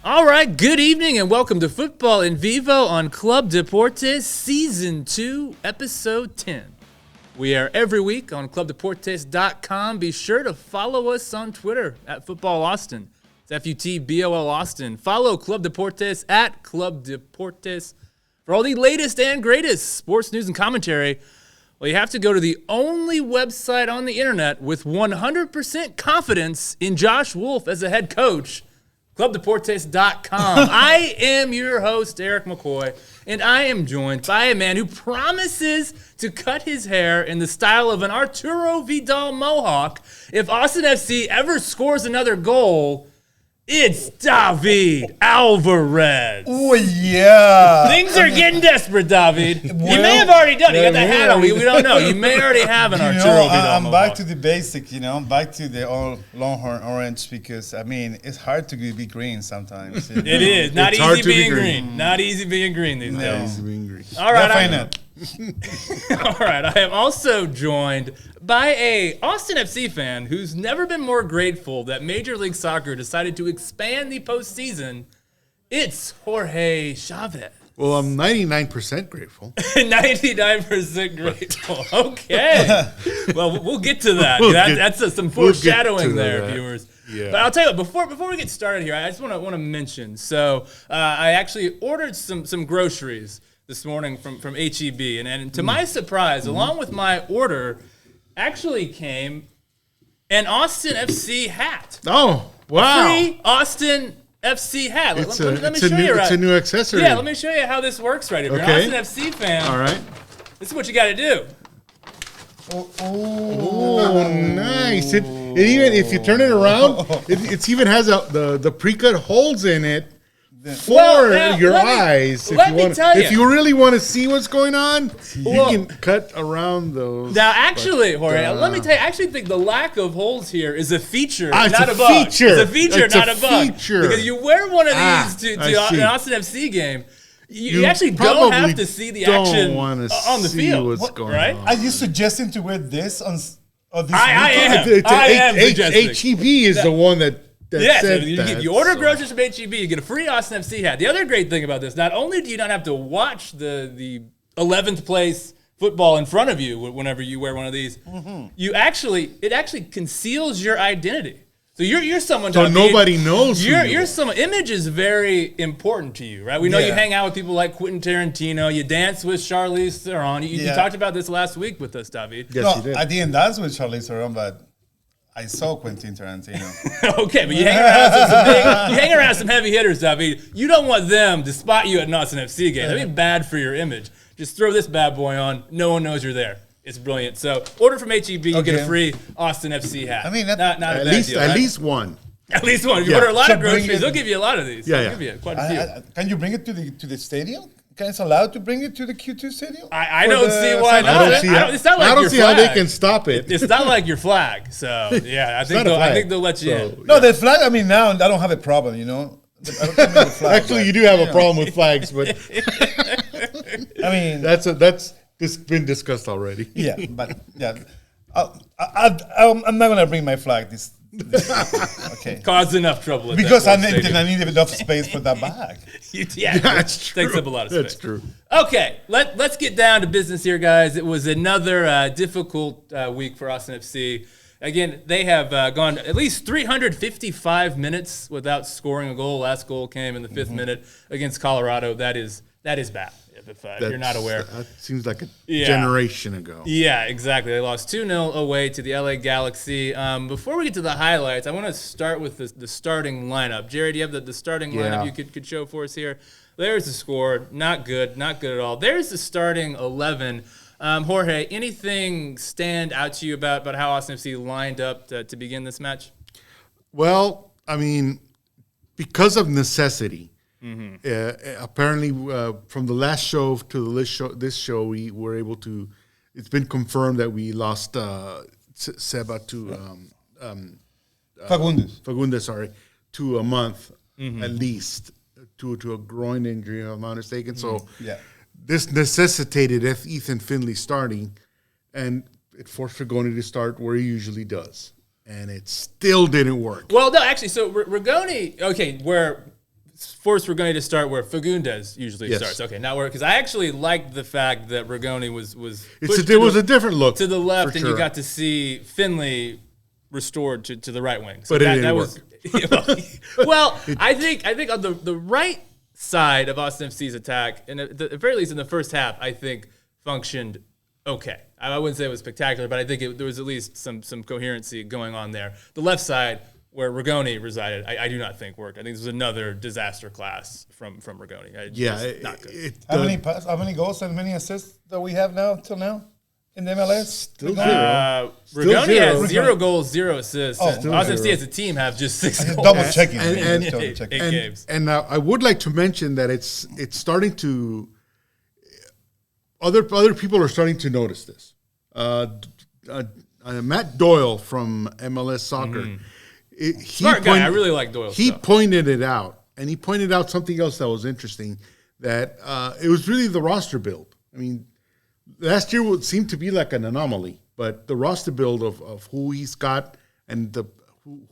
All right, good evening and welcome to Futbol En Vivo on Club Deportes Season 2, Episode 10. We are every week on clubdeportes.com. Be sure to follow us on Twitter at Futbol Austin. It's FUTBOL Austin. Follow Club Deportes at Club Deportes for all the latest and greatest sports news and commentary. Well, you have to go to the only website on the internet with 100% confidence in Josh Wolf as a head coach, clubdeportes.com. I am your host, Eric McCoy, and I am joined by a man who promises to cut his hair in the style of an Arturo Vidal Mohawk if Austin FC ever scores another goal. It's David Alvarez. Oh, yeah. Things are getting desperate, David. You may have already done it. You got the hat on. We don't know. You may already have an Arturo Vidal I'm Mohawk. back to the basic, I'm back to the old Longhorn orange because, it's hard to be green sometimes. It is. Not It's hard easy to be being green. green. Not easy being green these days. Angry. All right. Definitely not. All right, I am also joined by a Austin FC fan who's never been more grateful that Major League Soccer decided to expand the postseason. It's Jorge Chavez. Well, I'm 99% grateful. 99% grateful. Okay. Well, we'll get to that. That's some foreshadowing there, viewers. Yeah. But I'll tell you what, before we get started here, I just want to mention. So I actually ordered some groceries this morning from HEB, and to my surprise, along with my order, actually came an Austin FC hat. Oh, wow. Free Austin FC hat. Let me show you. It's a new accessory. Yeah, let me show you how this works right here. If you're an Austin FC fan, All right. this is what you got to do. Oh, nice. It even, if you turn it around, it even has the pre-cut holes in it for your eyes. If you really want to see what's going on, you can cut around those. Now, actually, Jorge, let me tell you, I actually think the lack of holes here is a feature, it's not a a bug. feature. It's a feature, It's not a a bug. feature. Because you wear one of these to I see. an Austin FC game, you actually don't have to see the action on the field. What's going right? on. Are you suggesting to wear this on this I am. HEB is the one that Yes, said you order groceries from HEB, you get a free Austin FC hat. The other great thing about this, not only do you not have to watch the 11th place football in front of you whenever you wear one of these, it actually conceals your identity. So you're someone. So nobody knows. You're someone. Image is very important to you, right? We know you hang out with people like Quentin Tarantino. You dance with Charlize Theron. You talked about this last week with us, David. Yes, you did. I didn't dance with Charlize Theron, but I saw Quentin Tarantino. Okay, but you hang around some heavy hitters, David. You don't want them to spot you at an Austin FC game. That'd be bad for your image. Just throw this bad boy on. No one knows you're there. It's brilliant. So order from HEB, you get a free Austin FC hat. I mean, not a bad deal, at right? least one. At least one. If you order a lot So of groceries, bring it- they'll give you a lot of these. Yeah, They'll give you quite a few. Can you bring it to the stadium? Can it's allowed to bring it to the Q2 stadium? I don't see why not. It's not like I don't your see how they flag. can stop it. It's not like your flag. So yeah, I think they'll let you in. No, the flag, now I don't have a problem, I don't think with the flag, Actually, you do have a problem with flags, but that's been discussed already. Yeah, but I'm not gonna bring my flag this okay. Caused enough trouble. Because I need enough space for that bag. That's true. Takes up a lot of space. That's true. Okay, let's get down to business here, guys. It was another difficult week for Austin FC. Again, they have gone at least 355 minutes without scoring a goal. Last goal came in the 5th minute against Colorado. That is bad. If you're not aware. That seems like a generation ago. Yeah, exactly. They lost 2-0 away to the LA Galaxy. Before we get to the highlights, I want to start with the starting lineup. Jerry, do you have the starting lineup you could show for us here? There's the score. Not good at all. There's the starting 11. Jorge, anything stand out to you about how Austin FC lined up to begin this match? Well, because of necessity. Apparently, from the last show to this show, we were able to. It's been confirmed that we lost Seba to Fagundes. to a month at least to a groin injury, if I'm not mistaken. So this necessitated Ethan Finley starting, and it forced Rigoni to start where he usually does, and it still didn't work. Well, no, actually, so Rigoni, force Rigoni to start where Fagundes usually starts. Okay, now because I actually liked the fact that Rigoni was there was a different look to the left, and you got to see Finley restored to the right wing. So but it didn't work. Well, I think on the right side of Austin FC's attack, and at the very least in the first half, I think functioned okay. I wouldn't say it was spectacular, but I think there was at least some coherency going on there. The left side, where Rigoni resided, I do not think worked. I think this was another disaster class from Rigoni. Not good. How many goals and many assists that we have now till now in the MLS? Still zero. Rigoni has 0 goals, 0 assists. Austin FC as a team have just 6 goals. Double checking. Eight games. And I would like to mention that it's starting to. Other people are starting to notice this. Matt Doyle from MLS Soccer. Smart guy. I really like Doyle. He pointed it out, and he pointed out something else that was interesting, that it was really the roster build. I mean, last year would seem to be like an anomaly, but the roster build of who he's got and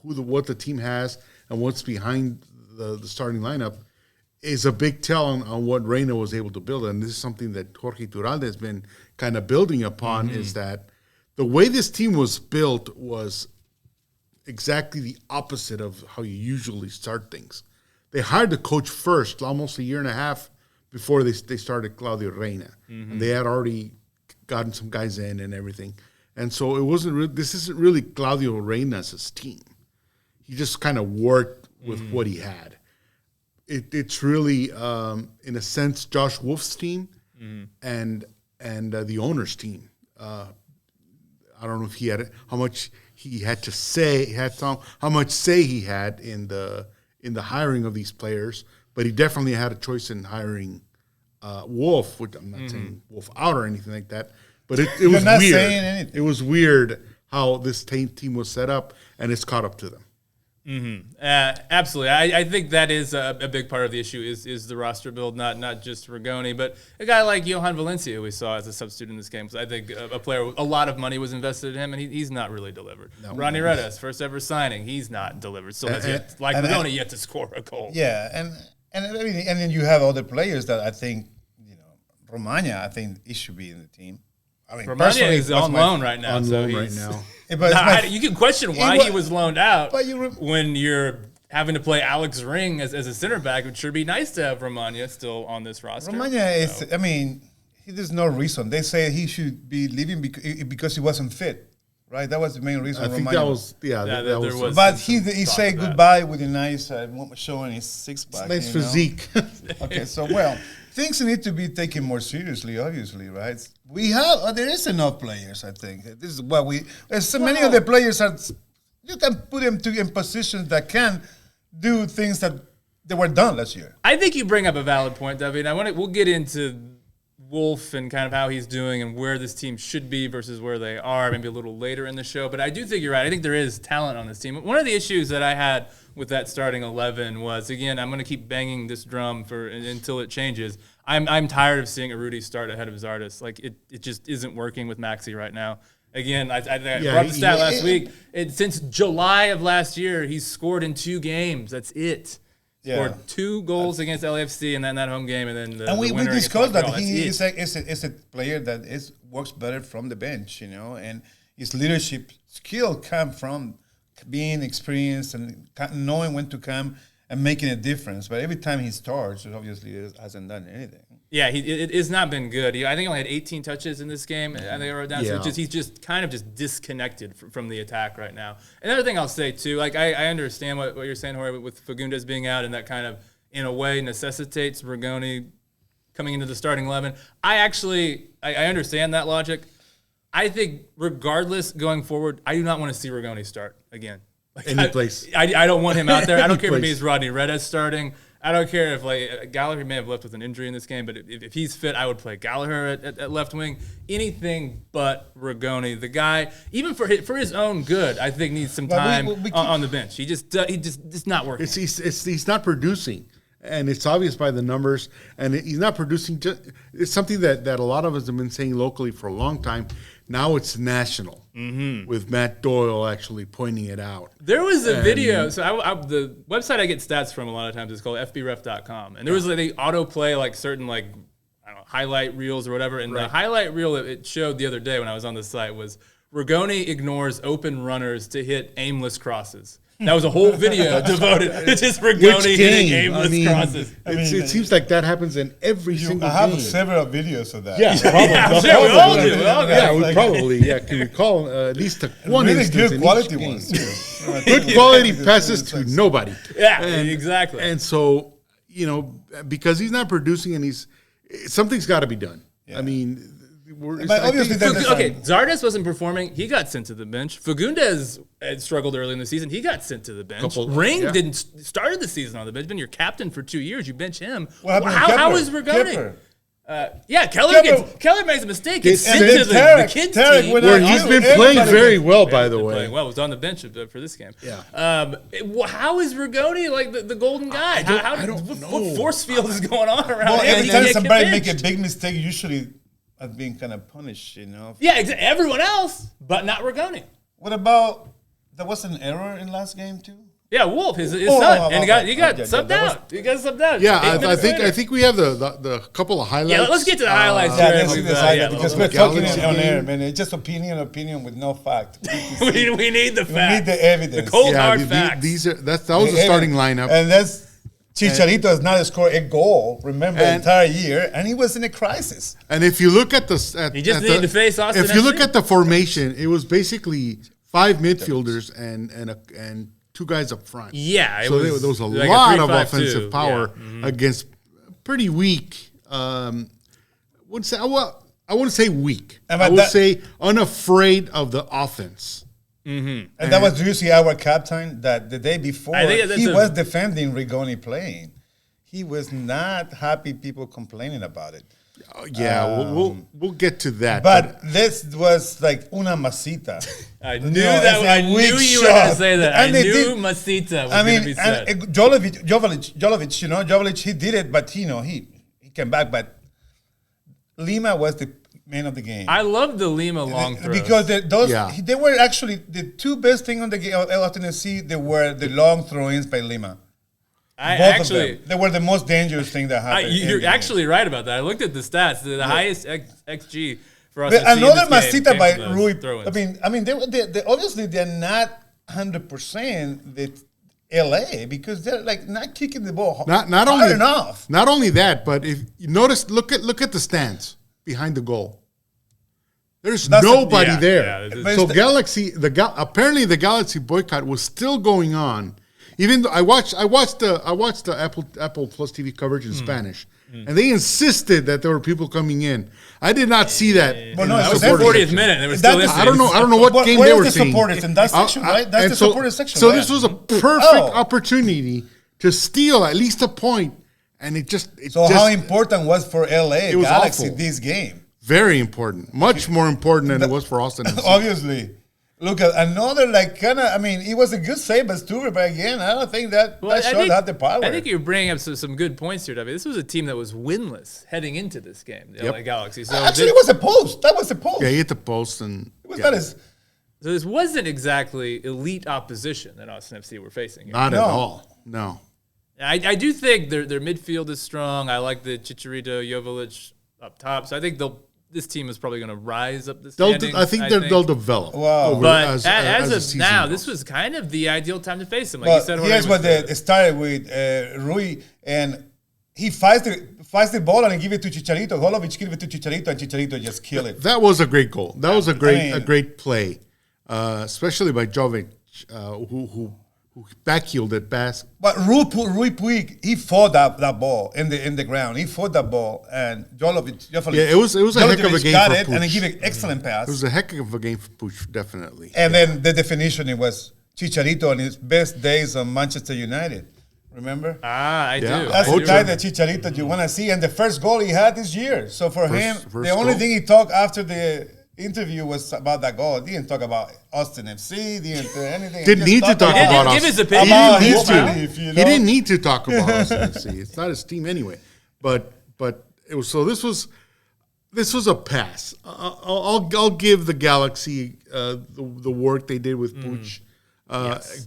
what the team has and what's behind the starting lineup is a big tell on what Reina was able to build. And this is something that Jorge Turalde has been kind of building upon, is that the way this team was built was exactly the opposite of how you usually start things. They hired the coach first, almost a year and a half before they started Claudio Reina. And they had already gotten some guys in and everything. And so it wasn't. This isn't really Claudio Reina's team. He just kind of worked with what he had. It's really, in a sense, Josh Wolf's team and the owner's team. I don't know if he had how much he had to say, how much say he had in the hiring of these players, but he definitely had a choice in hiring Wolf. Which I'm not saying Wolf out or anything like that, but it was not weird. Saying anything. It was weird how this team was set up, and it's caught up to them. Absolutely. I think that is a big part of the issue is the roster build, not just Rigoni, but a guy like Johan Valencia, who we saw as a substitute in this game. So I think a player, a lot of money was invested in him, and he's not really delivered. No. Ronnie Redes, first ever signing, he's not delivered. Still has Rigoni yet to score a goal. Yeah, and then you have other players that I think, Romagna, I think he should be in the team. I mean, Romagna is on loan right now. Yeah, but you can question why he was loaned out when you're having to play Alex Ring as a center back. It would sure be nice to have Romagna still on this roster. Romagna is, I mean, there's no reason. They say he should be leaving because he wasn't fit, right? That was the main reason. I think that was, that was. But he said goodbye with a nice showing his six-pack. Nice physique. Okay, so, things need to be taken more seriously, obviously, right? There is enough players, I think. This is what many of the players you can put them in positions that can do things that they were done last year. I think you bring up a valid point, David. We'll get into Wolf and kind of how he's doing and where this team should be versus where they are, maybe a little later in the show. But I do think you're right. I think there is talent on this team. One of the issues that I had with that starting 11 was, again, I'm going to keep banging this drum until it changes. I'm tired of seeing Urruti start ahead of his artists. Like it just isn't working with Maxi right now. Again, I brought the stat last week. Since July of last year, he's scored in 2 games. That's it. Scored 2 goals against LAFC in that home game, and then we discussed that he is a player that works better from the bench, and his leadership skill come from being experienced and knowing when to come and making a difference. But every time he starts, it obviously hasn't done anything. Yeah, it has not been good. I think he only had 18 touches in this game. I think I wrote down. So he's just kind of just disconnected from the attack right now. Another thing I'll say too, like I understand what you're saying, Jorge, with Fagundes being out, and that kind of in a way necessitates Rigoni coming into the starting 11. I understand that logic. I think regardless going forward, I do not want to see Rigoni start again. Any place. I don't want him out there. I don't care if it means Rodney Redes starting. I don't care if Gallagher may have left with an injury in this game, but if he's fit, I would play Gallagher at left wing. Anything but Rigoni. The guy, even for his own good, I think needs some time on the bench. He just not working. He's not producing, and it's obvious by the numbers. And he's not producing. It's something that a lot of us have been saying locally for a long time. Now it's national, with Matt Doyle actually pointing it out. There was a video. So the website I get stats from a lot of times is called fbref.com. And there was they autoplay like certain I don't know, highlight reels or whatever. And the highlight reel that it showed the other day when I was on the site was Rigoni ignores open runners to hit aimless crosses. That was a whole video devoted to just Rigoni hitting aimless crosses. It seems like that happens in every single game. I have several videos of that. Yeah, probably. I'm sure we all do. Yeah, we probably can recall at least one really instance good in quality each game. ones too. Good quality passes to nobody. Yeah, exactly. And so, because he's not producing and something's got to be done. Yeah. I mean, Zardes wasn't performing. He got sent to the bench. Fagundes had struggled early in the season. He got sent to the bench. Ring didn't started the season on the bench. Been your captain for 2 years. You bench him. How is Rigoni? Keller makes a mistake. Gets sent to the kids team. Where he's been playing very well, by the way. Well, was on the bench for this game. Yeah. How is Rigoni like the golden guy? I don't know. What force field is going on around him? Every time somebody make a big mistake, usually as being kind of punished, Yeah, everyone else, but not Rigoni. What about, there was an error in last game too? Yeah, Wolf, his son, and he got subbed out. He got subbed out. Yeah, I think we have the couple of highlights. Yeah, let's get to the highlights. Let's get to the highlights because we're talking on air, man. It's just opinion with no fact. we need the fact. We need the evidence. The cold hard facts. That was the starting lineup, and that's. Chicharito has not scored a goal, remember, the entire year, and he was in a crisis. And if you look at he just needed to face Austin. If you look at the formation, it was basically 5 midfielders and 2 guys up front. Yeah, so there was a lot of offensive power against pretty weak. I wouldn't say weak. I would say unafraid of the offense. Mm-hmm. And that was Driussi, our captain, that the day before he was defending Rigoni playing. He was not happy people complaining about it. We'll get to that. But this was like una masita. I knew you were going to say that. I knew masita was going to be said. Jovic, he did it, but he came back. But Lima was the man of the game. I love the Lima long throws. Because they were actually the 2 best things on the game of Tennessee. They were the long throw-ins by Lima. They were the most dangerous thing that happened. You're actually right about that. I looked at the stats. The highest XG for us. Another masita by Rui. I mean, they obviously they're not 100% the LA because they're like not kicking the ball hard enough. Not only that, but if you notice, look at the stands behind the goal. There's nobody there. So apparently the Galaxy boycott was still going on. Even though I watched the Apple Plus TV coverage in Spanish, and they insisted that there were people coming in. I did not see that. Well, no, it was the 40th minute. It was still I don't know what game they were seeing. Supporters in that section, right? That's the supporters section. So this was a perfect opportunity to steal at least a point, and how important was for LA Galaxy this game? Very important, much more important than it was for Austin. Obviously. Look at another it was a good save by Stuber, but again, I don't think that shot had the power. I think you're bringing up some good points here, W. This was a team that was winless heading into this game, the LA Galaxy. So actually, it was a post. That was a post. Yeah, he hit the post, and it was not as. So this wasn't exactly elite opposition that Austin FC were facing here. Not at all. No. I do think their midfield is strong. I like the Chicharito, Jovic up top. So I think this team is probably going to rise up the standings. I think they'll develop. Wow. But as of now, this was kind of the ideal time to face them. Like you said, here's what it started with Rui, and he fights the ball and give it to Chicharito. Golovic give it to Chicharito, and Chicharito just kill it. That was a great goal. That was a great play, especially by Jovic, who backheeled it past. But Rui Puig, he fought that ball in the ground. He fought that ball, and Jovic. It was a heck of a game got for it, Puig. and he gave an excellent pass. It was a heck of a game for Puig, definitely. And then the definition, it was Chicharito on his best days on Manchester United. Remember? I do. That's the guy that Chicharito you want to see, and the first goal he had this year. So for him, the only thing he talked after the interview was about that goal. He didn't talk about Austin FC. Didn't do anything. Didn't need to talk about Austin. Give his opinion. He didn't need to talk about Austin FC. It's not his team anyway. But it was so. This was This was a pass. I'll give the Galaxy the work they did with Puig,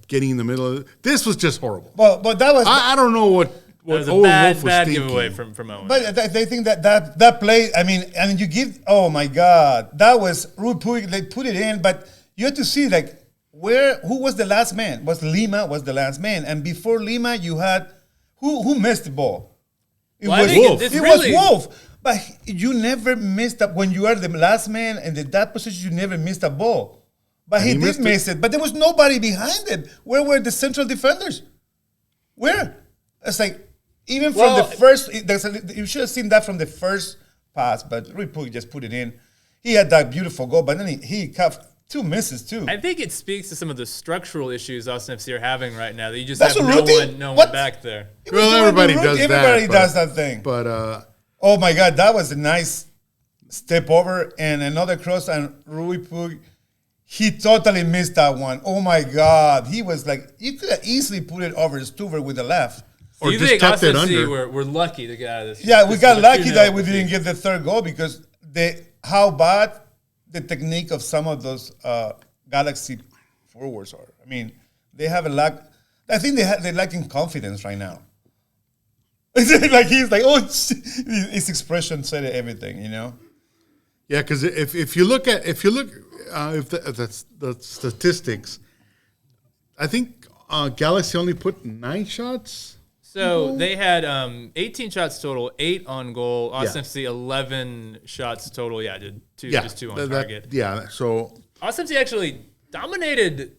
getting in the middle of it. This was just horrible. But that was I don't know what was a Owen bad Wolf was thinking. giveaway from Owen. But they think that play. I mean, and you give. Oh my God, that was Rui Puig. They put it in, but you have to see like who was the last man? Lima was the last man, and before Lima you had who missed the ball? It was Wolf. It was Wolf. But you never missed up when you are the last man and in that position. You never missed a ball. But he did miss it. But there was nobody behind it. Where were the central defenders? Where? It's like even from the first. You should have seen that from the first pass. But Rui Puig just put it in. He had that beautiful goal, but then he caught 2 misses too. I think it speaks to some of the structural issues Austin FC are having right now. That you just have no one back there. Well, everybody does that thing. But. Oh my God, that was a nice step over and another cross, and Rui Puig, he totally missed that one. Oh my God, he was like, you could have easily put it over Stuver with the left. Or you just tucked it under. We're lucky to get out of this. Yeah, we got lucky that we didn't get the third goal because how bad the technique of some of those Galaxy forwards are. I mean, they have a lack. I think they're lacking confidence right now. Like he's like, his expression said everything, you know. Yeah, because if you look at the statistics, I think Galaxy only put 9 shots. So they had 18 shots total, 8 on goal. Austin FC 11 shots total. Yeah, did just 2 on target. So Austin FC actually dominated,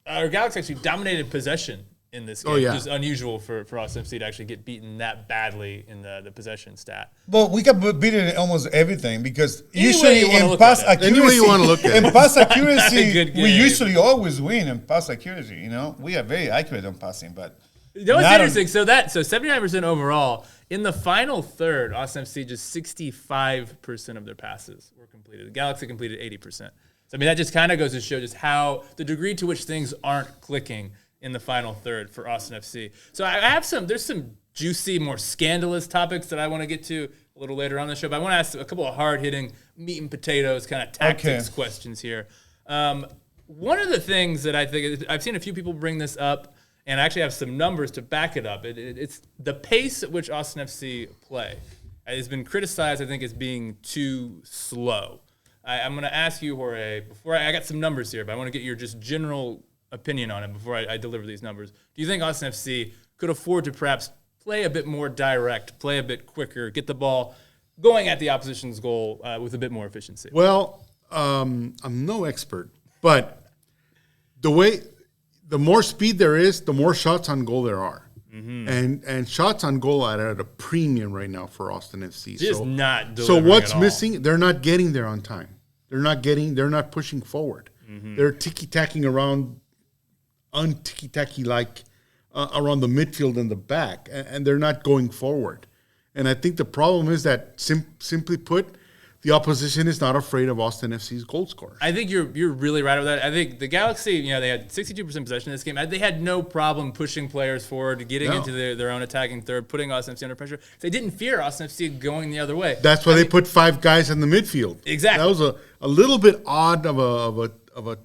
or Galaxy actually dominated possession in this game, which is unusual for Austin FC to actually get beaten that badly in the possession stat. Well, we got beaten in almost everything because usually in pass accuracy, any way you want to look at it. In pass accuracy, we usually always win in pass accuracy. You know, we are very accurate on passing, but you know what's interesting? So 79% overall in the final third, Austin FC just 65% of their passes were completed. The Galaxy completed 80%. So I mean that just kind of goes to show just how the degree to which things aren't clicking in the final third for Austin FC. So I have there's some juicy, more scandalous topics that I want to get to a little later on the show, but I want to ask a couple of hard-hitting meat and potatoes kind of tactics questions here. One of the things that I think, I've seen a few people bring this up, and I actually have some numbers to back it up. It's the pace at which Austin FC play has been criticized, I think, as being too slow. I'm going to ask you, Jorge, before I got some numbers here, but I want to get your just general opinion on it before I deliver these numbers. Do you think Austin FC could afford to perhaps play a bit more direct, play a bit quicker, get the ball going at the opposition's goal with a bit more efficiency? Well, I'm no expert, but the more speed there is, the more shots on goal there are. Mm-hmm. And shots on goal are at a premium right now for Austin FC. Just not delivering. So what's missing? They're not getting there on time. They're not pushing forward. Mm-hmm. They're ticky-tacking around un-ticky-tacky like around the midfield and the back, and they're not going forward. And I think the problem is that, simply put, the opposition is not afraid of Austin FC's goal scorers. I think you're really right with that. I think the Galaxy, they had 62% possession in this game. They had no problem pushing players forward, getting into their own attacking third, putting Austin FC under pressure. They didn't fear Austin FC going the other way. That's why they put 5 guys in the midfield. Exactly. That was a little bit odd of a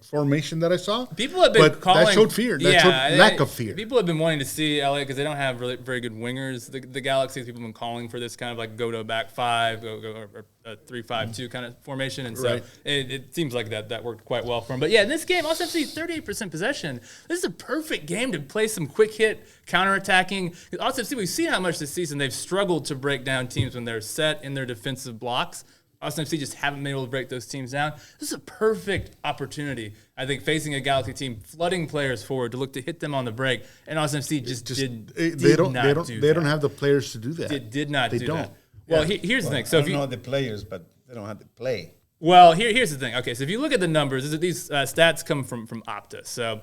formation that I saw. People have been calling that showed fear. That showed lack of fear. People have been wanting to see LA because they don't have really very good wingers. The Galaxy, people have been calling for this kind of like go to back 5 or 3-5-2 kind of formation, and so it seems like that worked quite well for them. But yeah, in this game, Austin FC 38% possession. This is a perfect game to play some quick hit counterattacking. Austin FC, we've seen how much this season they've struggled to break down teams when they're set in their defensive blocks. Austin FC just haven't been able to break those teams down. This is a perfect opportunity, I think, facing a Galaxy team, flooding players forward to look to hit them on the break, and Austin FC they don't have the players to do that. Did not do that. Well, here's the thing. So I don't know the players, but they don't have to play. Well, here's the thing. Okay, so if you look at the numbers, these stats come from Opta. So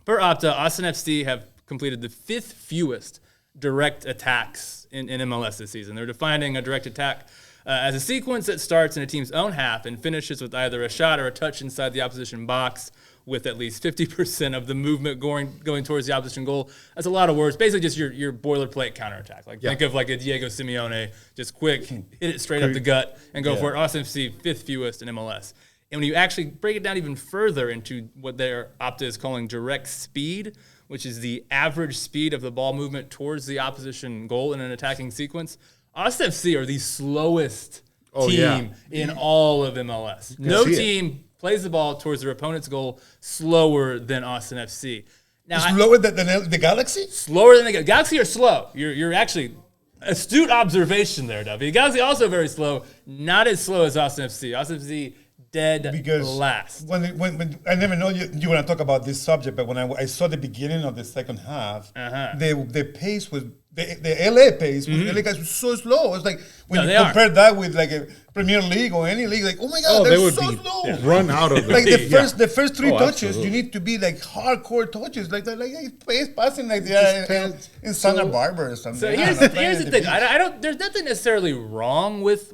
per Opta, Austin FC have completed the 5th fewest direct attacks in MLS this season. They're defining a direct attack as a sequence that starts in a team's own half and finishes with either a shot or a touch inside the opposition box with at least 50% of the movement going towards the opposition goal. That's a lot of words. Basically just your boilerplate counterattack. Think of like a Diego Simeone, just quick, hit it straight up the gut and go for it. Austin FC, 5th fewest in MLS. And when you actually break it down even further into what their Opta is calling direct speed, which is the average speed of the ball movement towards the opposition goal in an attacking sequence, Austin FC are the slowest team in all of MLS. No team plays the ball towards their opponent's goal slower than Austin FC. Now, slower than the Galaxy? Slower than the Galaxy are slow. You're actually astute observation there, Duffy. The Galaxy also very slow, not as slow as Austin FC. Austin FC dead last. When I never know you want to talk about this subject, but when I saw the beginning of the second half, the pace was the LA pace. LA guys were so slow. It's like when you compare that with like a Premier League or any league, like oh my god, they're so slow. Run out of like the first 3 touches, you need to be like hardcore touches, like it's passing like in Santa Barbara or something. So here's the thing. I don't. There's nothing necessarily wrong with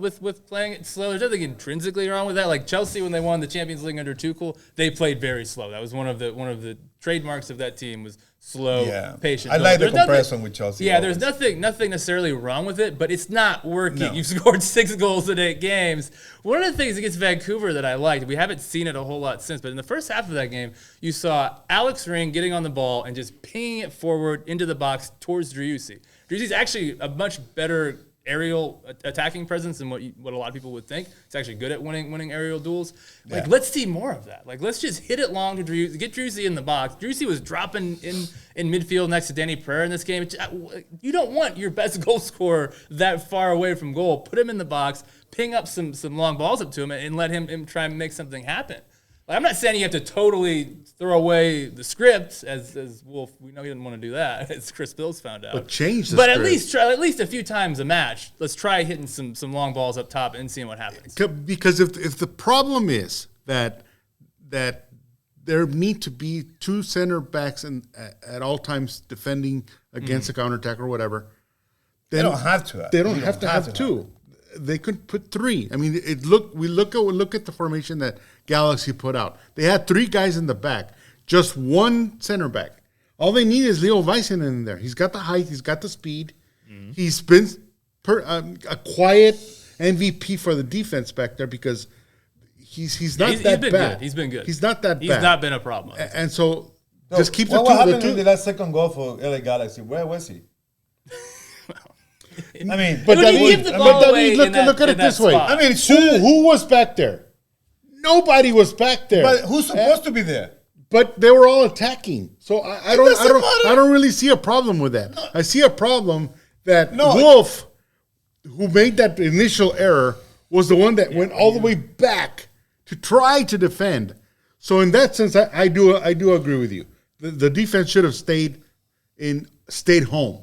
playing it slow. There's nothing intrinsically wrong with that. Like Chelsea, when they won the Champions League under Tuchel, they played very slow. That was one of the trademarks of that team was slow, patient. I like the comparison with Chelsea. Yeah, there's nothing necessarily wrong with it, but it's not working. No. You've scored 6 goals in 8 games. One of the things against Vancouver that I liked, we haven't seen it a whole lot since, but in the first half of that game, you saw Alex Ring getting on the ball and just pinging it forward into the box towards Driussi. Driussi's actually a much better aerial attacking presence than what a lot of people would think. He's actually good at winning aerial duels. Like, let's see more of that. Like, let's just hit it long to Driussi, get Driussi in the box. Driussi was dropping in midfield next to Danny Pereira in this game. You don't want your best goal scorer that far away from goal. Put him in the box, ping up some long balls up to him, and let him try and make something happen. Like, I'm not saying you have to totally throw away the script, as Wolf. We know he didn't want to do that, as Chris Bills found out. But change the script. At least a few times a match. Let's try hitting some long balls up top and seeing what happens. Because if the problem is that there need to be 2 center backs at all times defending against a counterattack or whatever, then they don't have to. They don't have to have 2. They could put 3. I mean, we look at the formation that Galaxy put out. They had 3 guys in the back, just 1 center back. All they need is Leo Väisänen in there. He's got the height, he's got the speed. He's been a quiet MVP for the defense back there because he's not that bad. Good. He's been good. He's not that bad. He's not been a problem. And so just keep the 2. What happened in that second goal for LA Galaxy? Where was he? I mean, but look at it this way. Spot. I mean, who was back there? Nobody was back there. But who's supposed to be there? But they were all attacking. So I don't really see a problem with that. No. I see a problem that Wolf, who made that initial error, was the one that went all the way back to try to defend. So in that sense, I do agree with you. The defense should have stayed home.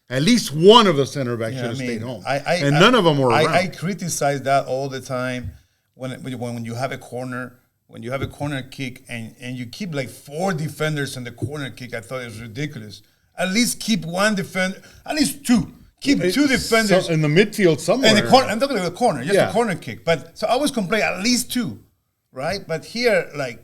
At least one of the center backs should have stayed home. And none of them were around. I criticize that all the time when you have a corner, when you have a corner kick and you keep like 4 defenders in the corner kick. I thought it was ridiculous. At least keep 1 defender, at least 2. Keep 2 defenders. In the midfield somewhere. In the corner, I'm talking about the corner, just a corner kick. But so I always complain at least 2, right? But here, like,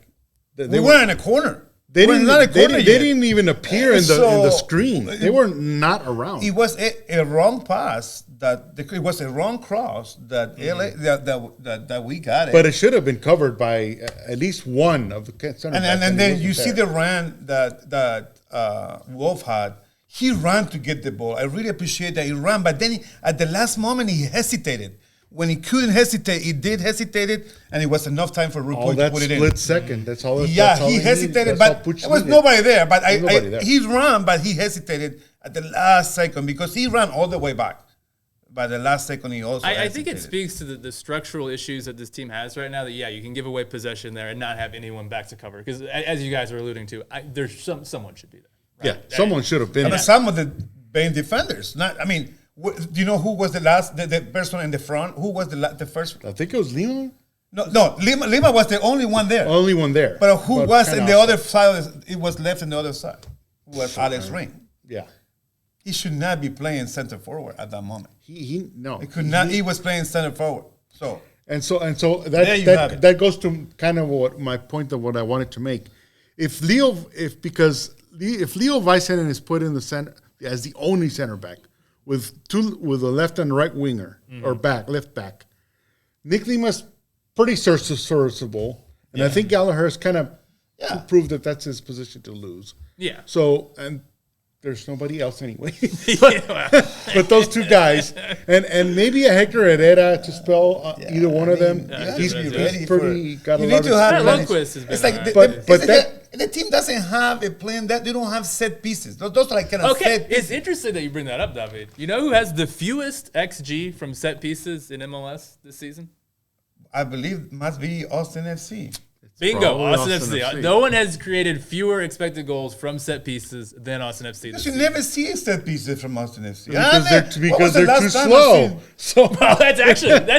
we were in a corner. They didn't even appear in the screen. They were not around. It was a wrong pass it was a wrong cross that that we got it. But it should have been covered by at least one of the center backs. And then you see the run that Wolf had. He ran to get the ball. I really appreciate that he ran, but then at the last moment he hesitated. When he couldn't hesitate, he did hesitate it, and it was enough time for Rupo to put it in. Split second. That's all. He hesitated, but there was nobody there. But he ran, but he hesitated at the last second because he ran all the way back. By the last second, he also I think it speaks to the structural issues that this team has right now, that, you can give away possession there and not have anyone back to cover. Because as you guys are alluding to, there's someone should be there. Right? Yeah, someone should have been there. Some of the main defenders. Do you know who was the person in the front? Who was the first? I think it was Lima. No, Lima was the only one there. Only one there. But who was in the other side? It was left on the other side. Who was Alex Ring. Yeah. he should not be playing center forward at that moment. He could not. He was playing center forward. So that goes to kind of what my point of what I wanted to make. If Leo Väisänen is put in the center as the only center back with a left and right winger or left back, Nick Lima's pretty serviceable, and I think Gallagher has kind of proved that that's his position to lose. Yeah. So and there's nobody else anyway, but those two guys, and maybe a Hector Herrera to spell either one of them. He's pretty got a lot of experience. It's like the team doesn't have a plan that they don't have set pieces. Those are like kind of set pieces. It's interesting that you bring that up, David. You know who has the fewest XG from set pieces in MLS this season? I believe must be Austin FC. Bingo, Austin FC. No one has created fewer expected goals from set pieces than Austin FC. You should never see set pieces from Austin FC. Because they're too slow. So well, that's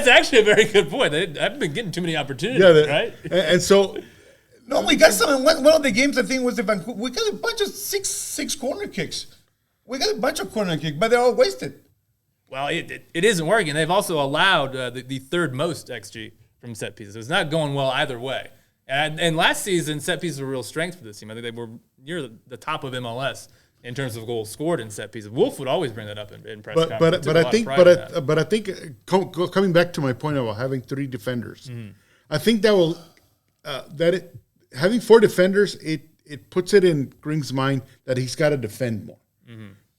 actually a very good point. They haven't been getting too many opportunities, right? And so... No, we got some. One of the games, I think, was the Vancouver. We got a bunch of six corner kicks. We got a bunch of corner kicks, but they're all wasted. Well, it isn't working. They've also allowed the third most XG from set pieces. So it's not going well either way. And last season, set pieces were a real strength for this team. I think they were near the top of MLS in terms of goals scored in set pieces. Wolf would always bring that up in press conferences. But I think coming back to my point about having three defenders, I think that will having four defenders, it puts it in Gring's mind that he's got to defend more.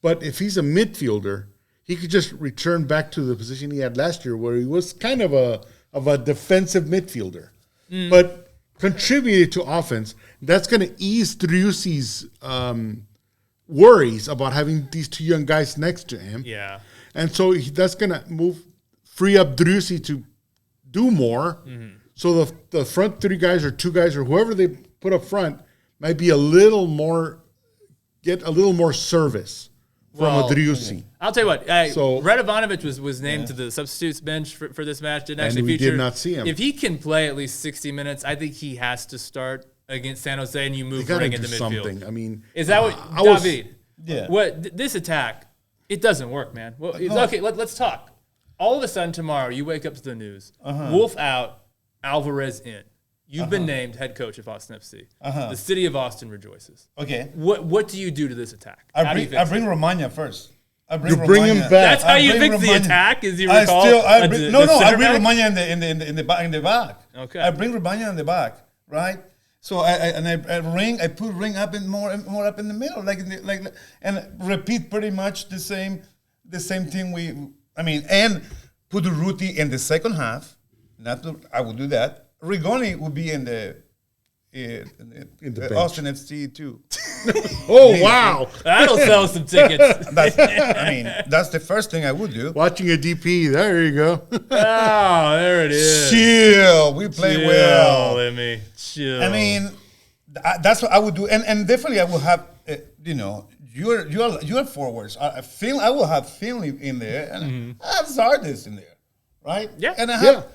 But if he's a midfielder, he could just return back to the position he had last year, where he was kind of a defensive midfielder, but contributed to offense. That's going to ease Driussi's worries about having these two young guys next to him. Yeah, and so that's going to free up Driussi to do more. So the front three guys or two guys or whoever they put up front might be get a little more service from a Driussi. I'll tell you what. Red Ivanovic was named to the substitutes bench for this match. Didn't actually feature. Did not see him. If he can play at least 60 minutes, I think he has to start against San Jose, and you move Ring into midfield. Something. I mean, is that what David? What this attack? It doesn't work, man. Well, okay. Let's talk. All of a sudden tomorrow, you wake up to the news: Wolf out. Alvarez in. You've been named head coach of Austin FC. The city of Austin rejoices. Okay. What do you do to this attack? I bring Romagna first. You bring him back. That's how you fix the attack, as you recall. I bring Romagna in the back. Okay. I bring Romagna in the back, right? So I put Ring up in more up in the middle, and repeat pretty much the same thing and put Ruti in the second half. I will do that. Rigoni will be in the Austin FC too. Wow, that'll sell some tickets. That's the first thing I would do. Watching a DP, there you go. Oh, there it is. Chill, we play well. Let me chill. That's what I would do, and definitely I will have your forwards. I will have Finley in there, and I have Zardes in there, right? Yeah, and I have.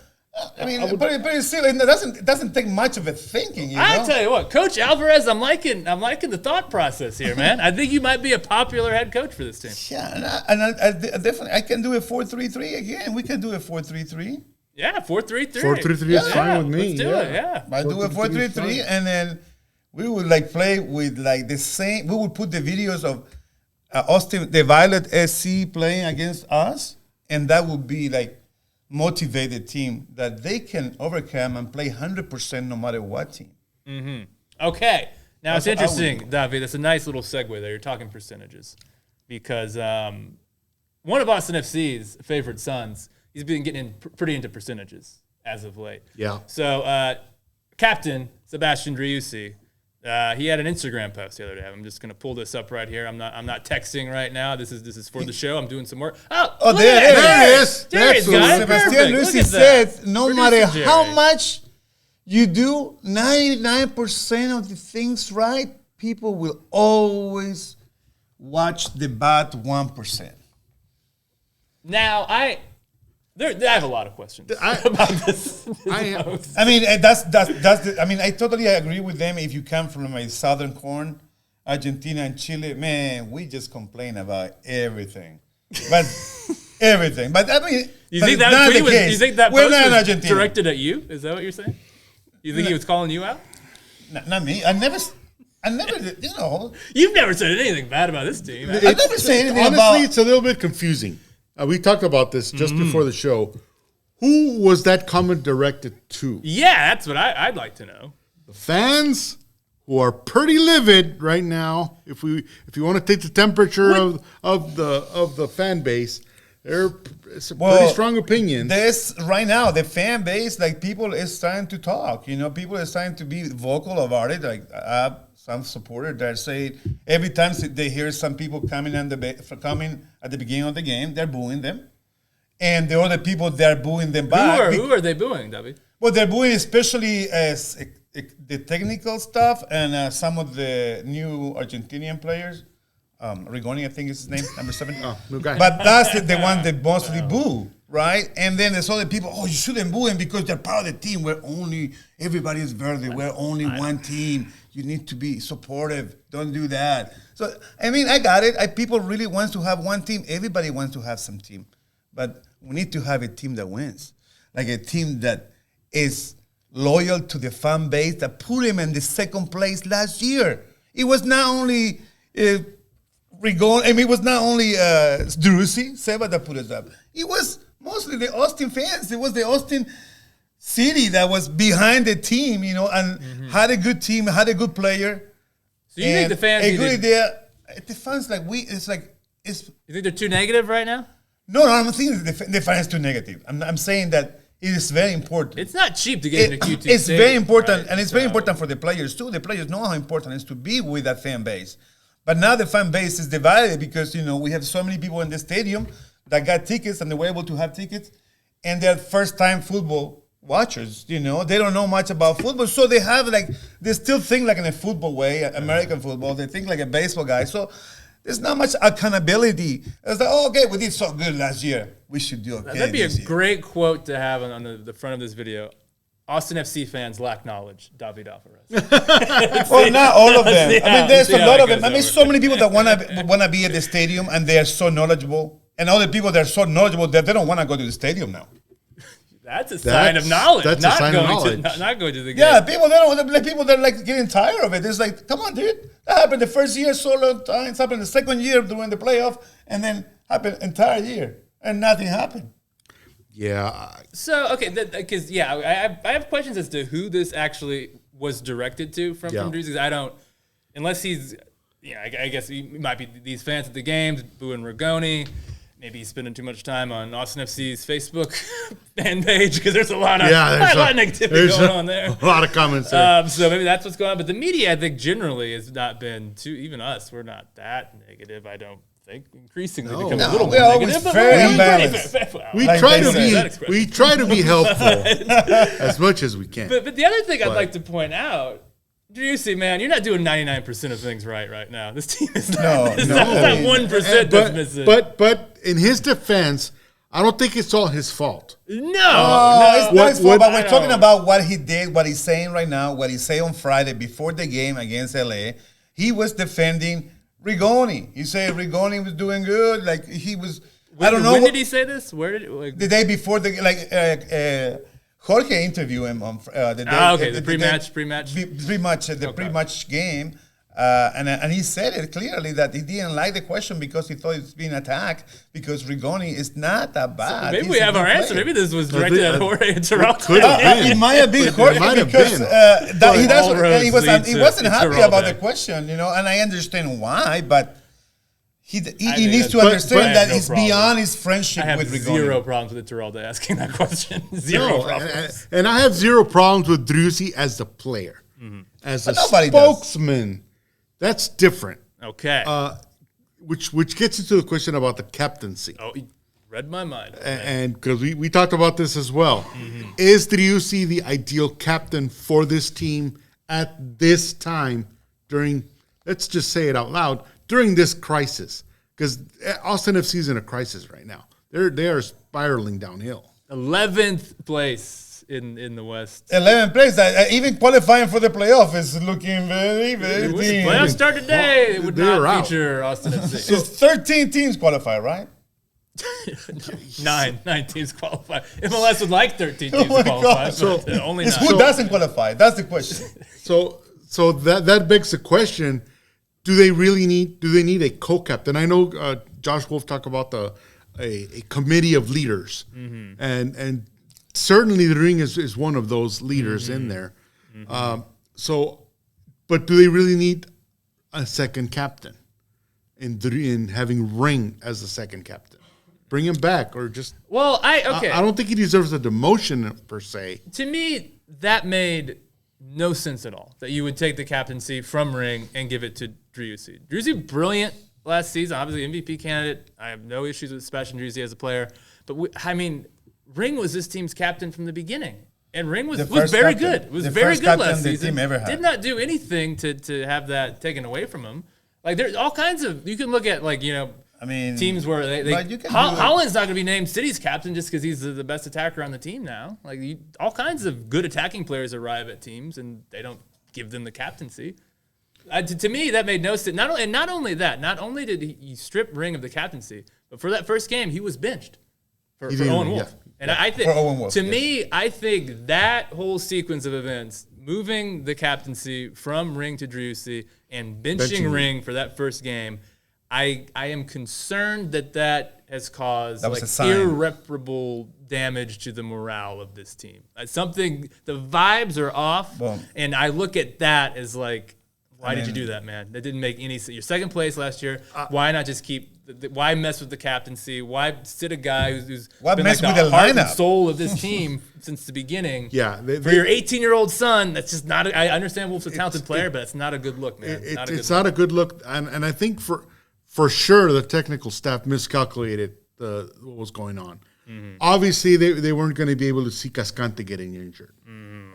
Pretty silly. It doesn't take much of a thinking. I tell you what, Coach Alvarez, I'm liking the thought process here, man. I think you might be a popular head coach for this team. Yeah, and I definitely I can do a 4-3-3 again. We can do a 4-3-3. Yeah, 4-3-3. 4-3-3 is fine with me. Let's do it. Yeah, I do a 4-3-3, and then we would play with the same. We would put the videos of Austin, the Violet SC playing against us, and that would be motivated team that they can overcome and play 100% no matter what team. Okay. Now, it's interesting, David. That's a nice little segue there. You're talking percentages. Because one of Austin FC's favorite sons, he's been getting pretty into percentages as of late. Yeah. So, Captain Sebastian Driussi, he had an Instagram post the other day. I'm just going to pull this up right here. I'm not texting right now. This is for the show. I'm doing some work. Oh, there it is. There it is, guys. Sebastian Driussi said, no matter how much you do, 99% of the things right, people will always watch the bad 1%. Now, I have a lot of questions about this. I totally agree with them. If you come from a southern corn, Argentina and Chile, man, we just complain about everything. But everything. But I mean, you think that tweet was, you think that post was directed at you? Is that what you're saying? You think he was calling you out? Not me. I never, you know. You've never said anything bad about this team. I never say anything honestly, about. It's a little bit confusing. We talked about this just before the show. Who was that comment directed to? Yeah, that's what I'd like to know. The fans, who are pretty livid right now. If you want to take the temperature of the fan base, it's a pretty strong opinion. Right now, the fan base, like people is starting to talk. You know, people are starting to be vocal about it. Like some supporters that say every time they hear some people coming at the beginning of the game, they're booing them, and the other people they're booing them back. Who are they booing, David? Well, they're booing especially the technical stuff and some of the new Argentinian players. Rigoni, I think is his name, number 7. New guy. But that's the one they mostly boo, right? And then there's other people, you shouldn't boo him because they're part of the team. Everybody is verde. We're only one team. You need to be supportive. Don't do that. So, I mean, I got it. People really want to have one team. Everybody wants to have some team. But we need to have a team that wins. Like a team that is loyal to the fan base that put him in the second place last year. It was not only Rigoni. I mean, it was not only Driussi, Seba that put us up. It was mostly the Austin fans. It was the Austin city that was behind the team, you know, and had a good team, had a good player. So you think the fans? A good idea. The fans You think they're too negative right now? No, I'm not thinking the fans too negative. I'm saying that it is very important. It's not cheap to get into QT. It's very important, right? And it's very important for the players too. The players know how important it is to be with that fan base. But now the fan base is divided because, you know, we have so many people in the stadium that got tickets and they were able to have tickets, and they're first-time football watchers, you know. They don't know much about football, so they still think like in a football way, American football. They think like a baseball guy. So there's not much accountability. It's like, okay, we did so good last year. We should do okay. That'd be a great quote to have on the front of this video. Austin FC fans lack knowledge. David Alvarez. Well, not all of them. I mean, there's a lot of them. I mean, so many people that wanna be at the stadium and they are so knowledgeable, and other people that are so knowledgeable that they don't want to go to the stadium now. That's a sign of knowledge. That's a sign of knowledge. Not going to the game. Yeah, people they're like getting tired of it. It's like, come on, dude. That happened the first year so long time. It's happened the second year during the playoff, and then happened entire year, and nothing happened. Yeah. So, okay, because, I have questions as to who this actually was directed to from Driussi. I don't, unless he's, I guess he might be these fans at the games, booing Rigoni. Maybe he's spending too much time on Austin FC's Facebook fan page because there's a lot of negativity going on there. A lot of comments there. So maybe that's what's going on. But the media, I think, generally has not been too, even us, we're not that negative, I don't think. Increasingly become a little more negative. Fair and balanced. We try to be helpful as much as we can. But the other thing I'd like to point out, Driussi, man, you're not doing 99% of things right now. This team is not. It's not 1% that's missing. But in his defense, I don't think it's all his fault. No, it's not his fault. But we're talking about what he did, what he's saying right now, what he said on Friday before the game against LA. He was defending Rigoni. He said Rigoni was doing good. Like he was. I don't know. When did he say this? Where did the day before the Jorge interviewed him on the day. The pre-match game, and he said it clearly that he didn't like the question because he thought it's being attacked because Rigoni is not that bad. So maybe we have our answer. Maybe this was directed at Jorge and Toronto. It might have been Jorge because he wasn't happy about the question, you know, and I understand why, but. He needs to understand that it's beyond his friendship with Rigoni. I have zero problems with Terrell asking that question. Zero problems. And I have zero problems with Driussi as the player. Mm-hmm. As a spokesman, that's different. Okay. Which gets into the question about the captaincy. Oh, you read my mind. And because we talked about this as well. Mm-hmm. Is Driussi the ideal captain for this team at this time during, let's just say it out loud, during this crisis, because Austin FC is in a crisis right now. They are spiraling downhill. 11th place in the West. 11 plays. Even qualifying for the playoff is looking very, very deep. Playoffs start today. It would not feature Austin FC. So 13 teams qualify, right? Nine teams qualify. MLS would like 13 teams to qualify, but only 9. Who doesn't qualify? That's the question. So that begs the question: do they need a co-captain? I know Josh Wolf talked about a committee of leaders, and certainly the Ring is one of those leaders in there. But do they really need a second captain in having Ring as the second captain? Bring him back, or just I don't think he deserves a demotion per se. To me, that made no sense at all. That you would take the captaincy from Ring and give it to Driussi. Driussi, brilliant last season, obviously MVP candidate. I have no issues with Sebastian Driussi as a player, but Ring was this team's captain from the beginning, and Ring was very good. Was very good last season. Did not do anything to have that taken away from him. Like there's all kinds of you can look at teams where Holland's not going to be named City's captain just because he's the best attacker on the team now. Like all kinds of good attacking players arrive at teams and they don't give them the captaincy. To me, that made no sense. Not only did he strip Ring of the captaincy, but for that first game, he was benched for Owen Wolf. Yeah. And I think, I think that whole sequence of events, moving the captaincy from Ring to Driussi and benching Ring for that first game, I am concerned that has caused irreparable damage to the morale of this team. The vibes are off, and I look at that as like, why did you do that, man? That didn't make any sense. You're second place last year. Why not just why mess with the captaincy? Why sit a guy who's been like the heart and soul of this team since the beginning? Yeah. For your 18-year-old son, that's just not I understand Wolf's a talented player, but it's not a good look, man. It's not a good look. And I think for sure the technical staff miscalculated what was going on. Mm-hmm. Obviously, they weren't going to be able to see Cascante getting injured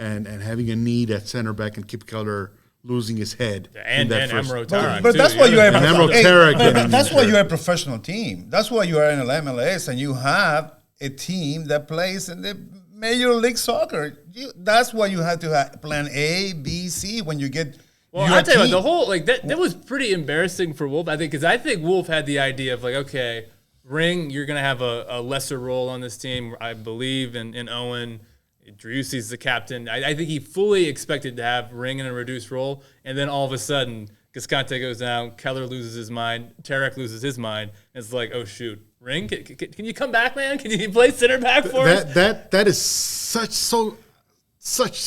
and having a need at center back and Kip Keller losing his head. And Emro Tara. But that's why you are that's why you're a professional team. That's why you are in the MLS and you have a team that plays in the Major League Soccer. That's why you have to have plan A, B, C when you get. Well, I tell you what, the whole that was pretty embarrassing for Wolf. I think Wolf had the idea of okay, Ring, you're gonna have a lesser role on this team. I believe in Owen. Driussi's the captain. I think he fully expected to have Ring in a reduced role, and then all of a sudden, Cascante goes down, Keller loses his mind, Tarek loses his mind, and it's like, oh shoot, Ring, can you come back, man? Can you play center back for us? That is such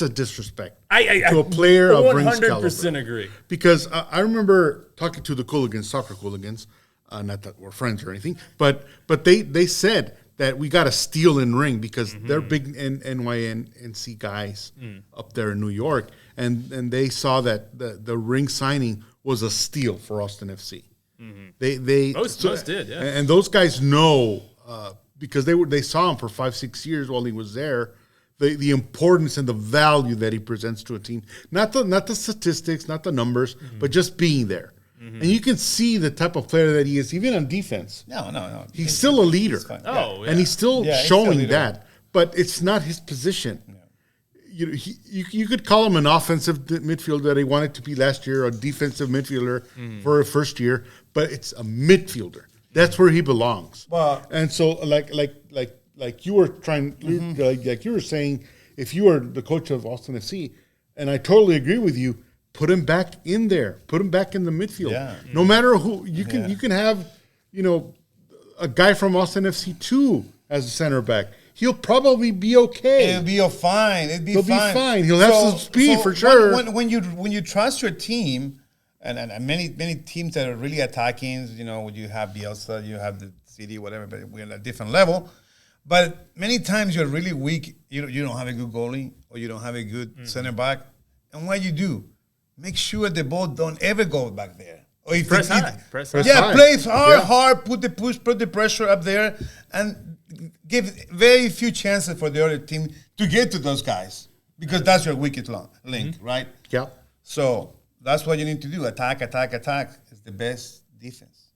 a disrespect to a player of Ring's caliber. 100% agree. Because I remember talking to the soccer hooligans, not that we're friends or anything, but they said that we got a steal in Ring because they're big NYNC guys up there in New York, and they saw that the Ring signing was a steal for Austin FC. Mm-hmm. Most did, yeah. And those guys know because they saw him for 5-6 years while he was there. The importance and the value that he presents to a team, not the statistics, not the numbers, but just being there. Mm-hmm. And you can see the type of player that he is, even on defense. No. He's still a leader. Oh, yeah. And he's still showing that. But it's not his position. Yeah. You could call him an offensive midfielder that he wanted to be last year, or a defensive midfielder for a first year, but it's a midfielder. That's where he belongs. Well, and so, like you were trying, like you were saying, if you were the coach of Austin FC, and I totally agree with you. Put him back in there. Put him back in the midfield. Yeah. No matter who you can have, a guy from Austin FC too as a center back. He'll probably be okay. He'll be fine. He'll be fine. He'll have some speed for sure. When you trust your team, and many teams that are really attacking, when you have Bielsa, you have the City, whatever, but we're at a different level. But many times you're really weak. You don't have a good goalie or you don't have a good center back. And what you do? Make sure the ball don't ever go back there. Or if press high. Play hard, put the pressure up there, and give very few chances for the other team to get to those guys because that's your weakest link, right? Yeah. So that's what you need to do. Attack is the best defense.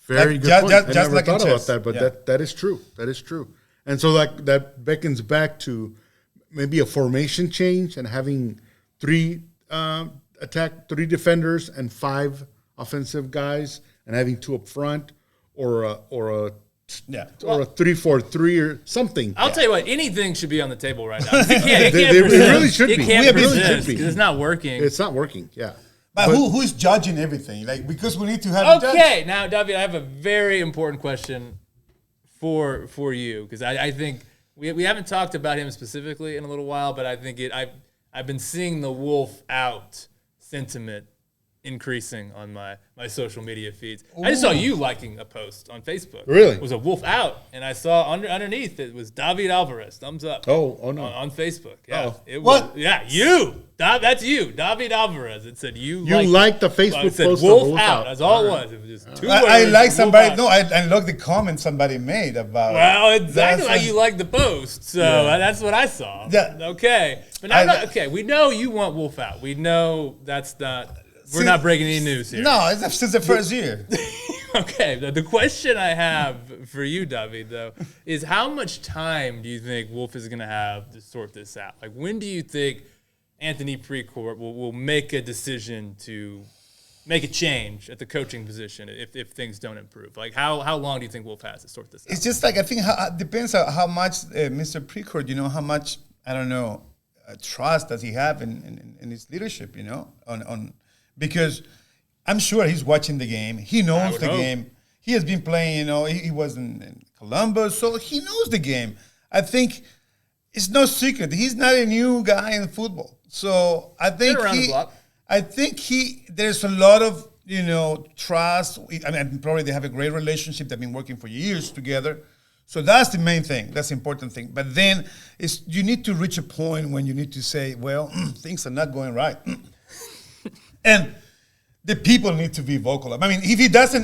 Very good point. I never thought about that, but that is true. That is true. And so that beckons back to maybe a formation change and having 3 defenders and 5 offensive guys, and having 2 up front, or a 3-4-3 or something. I'll tell you what, anything should be on the table right now. It really should be. It really should be because it's not working. It's not working. Yeah. But who's judging everything? Like, because we need to have a judge. Okay, now, David, I have a very important question for you, because I think we haven't talked about him specifically in a little while, but I think I've been seeing the wolf out sentiment increasing on my social media feeds. Ooh. I just saw you liking a post on Facebook. Really? It was a wolf out, and I saw underneath it was David Alvarez, thumbs up. Oh no. On Facebook. Yeah. Oh. It was, what? Yeah, you. That's you, David Alvarez. It said you liked the Facebook it said post. Wolf out. That's all it was. It was just 2 words. I like somebody. No, I looked the comment somebody made about. Well, exactly like you liked the post. So that's what I saw. Yeah. Okay. But now, okay, we know you want Wolf out. We know that's not. We're not breaking any news here. No, it's since the first year. Okay, the question I have for you, David, though, is how much time do you think Wolf is going to have to sort this out? Like, when do you think Anthony Precourt will make a decision to make a change at the coaching position if things don't improve? Like, how long do you think Wolf has to sort this out? It's just like, I think it depends on how much Mr. Precourt, how much, I don't know, trust does he have in his leadership, on because I'm sure he's watching the game. He knows the game. He has been playing, he was in Columbus, so he knows the game. I think it's no secret. He's not a new guy in football. So I think there's a lot of, trust. I mean, probably they have a great relationship. They've been working for years together. So that's the main thing. That's the important thing. But then you need to reach a point when you need to say, well, things are not going right. And the people need to be vocal. I mean, if he doesn't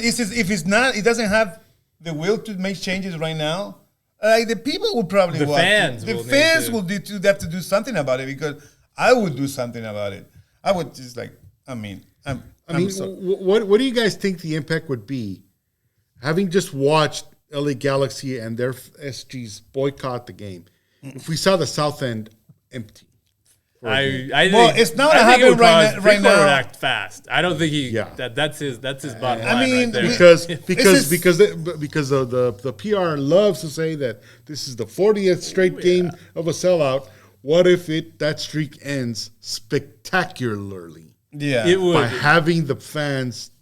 have the will to make changes right now, the people will probably fans will have to do something about it, because I would do something about it. I would just what do you guys think the impact would be, having just watched LA Galaxy and their SGs boycott the game, if we saw the South End empty? I think it's not going to happen right now. Would act fast. I don't think he. Yeah. That's his bottom line. I mean, right there. because the PR loves to say that this is the 40th straight game of a sellout. What if that streak ends spectacularly? Yeah, it would, by having the fans.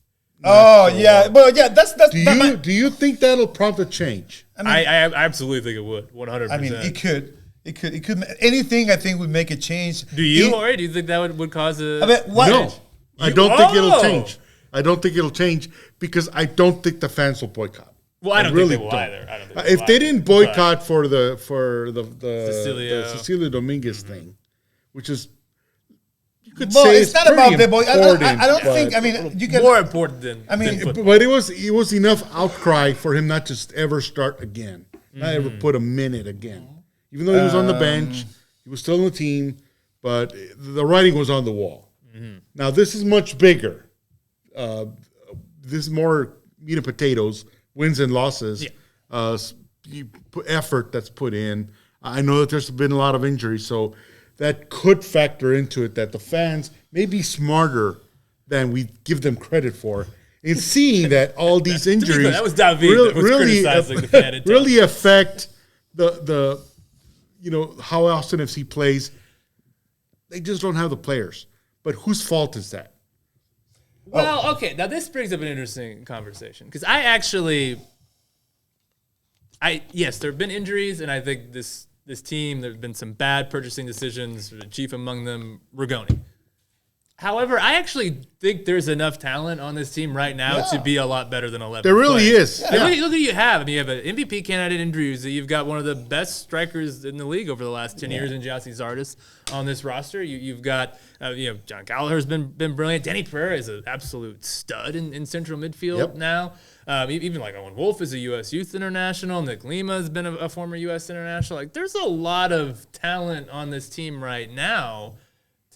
Oh yeah, well yeah, that's. Do you think that'll prompt a change? I absolutely think it would. 100%. I mean, it could. It could. Anything I think would make a change. Do you, Jorge? Do you think that would cause a? No, I don't think it'll change. I don't think it'll change because I don't think the fans will boycott. Well, I don't think they will either. If they didn't boycott for the Cecilio Dominguez thing, which is, you could say it's not about the boycott. I don't think. I mean, you can more important than. But it was enough outcry for him not to ever start again, not ever put a minute again. Even though he was on the bench, he was still on the team, but the writing was on the wall. Mm-hmm. Now, this is much bigger. This is more meat and potatoes, wins and losses, effort that's put in. I know that there's been a lot of injuries, so that could factor into it, that the fans may be smarter than we give them credit for in seeing that all these injuries that was David criticizing the fan really affect the how Austin FC plays. They just don't have the players. But whose fault is that? Well, okay. Now, this brings up an interesting conversation. Because yes, there have been injuries, and I think this team, there have been some bad purchasing decisions, chief among them, Rigoni. However, I actually think there's enough talent on this team right now to be a lot better than 11. There really is. Yeah. Look at who you have. I mean, you have an MVP candidate in Driussi. You've got one of the best strikers in the league over the last 10 years in Gyasi Zardes on this roster. You've got, John Gallagher's been brilliant. Danny Pereira is an absolute stud in central midfield now. Even like Owen Wolf is a U.S. Youth International. Nick Lima has been a former U.S. International. Like, there's a lot of talent on this team right now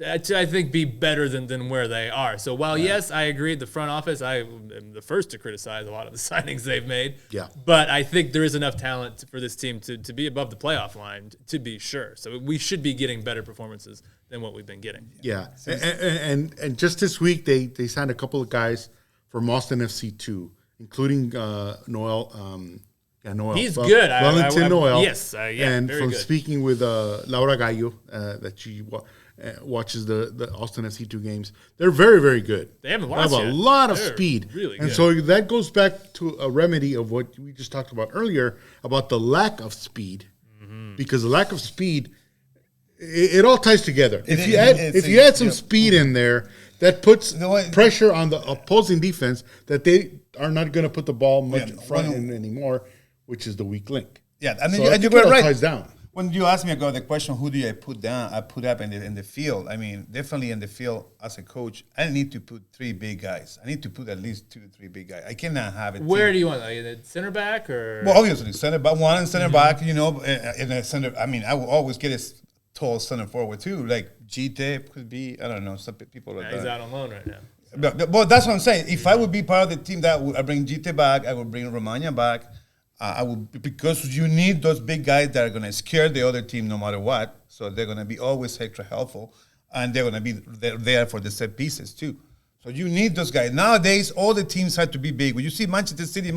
I think, be better than where they are. So while, yes, I agree, the front office, I am the first to criticize a lot of the signings they've made. Yeah. But I think there is enough talent for this team to be above the playoff line, to be sure. So we should be getting better performances than what we've been getting. Yeah. And just this week, they signed a couple of guys from Austin FC too, including Noel. Noel. He's good. Valentin Noel. Yes. And very from good. speaking with Laura Gallo, that she watches the Austin FC2 games, they're very, very good. They haven't They have lost a yet. lot of They're speed. really and good. so that goes back to a remedy of what we just talked about earlier about the lack of speed. Mm-hmm. Because the lack of speed, it all ties together. If you add some speed in there, that puts pressure on the opposing defense that they are not going to put the ball much in front end anymore, which is the weak link. Yeah, I mean, So you were right. Ties down. When you asked me about the question, who do I put down? I put up in the field. I mean, definitely in the field as a coach, I need to put 3 big guys. I need to put at least 2 to 3 big guys. I cannot have it. Where do you want? Like, the center back or? Well, obviously center back, one and center back. You know, in a center. I mean, I will always get a tall center forward too. Like Gite could be. I don't know. Some people like that. He's out on loan right now. But that's what I'm saying. If I would be part of the team I bring Gite back, I would bring Romagna back. I would, because you need those big guys that are going to scare the other team no matter what. So they're going to be always extra helpful, and they're going to be there for the set pieces too. So you need those guys. Nowadays, all the teams have to be big. When you see Manchester City, and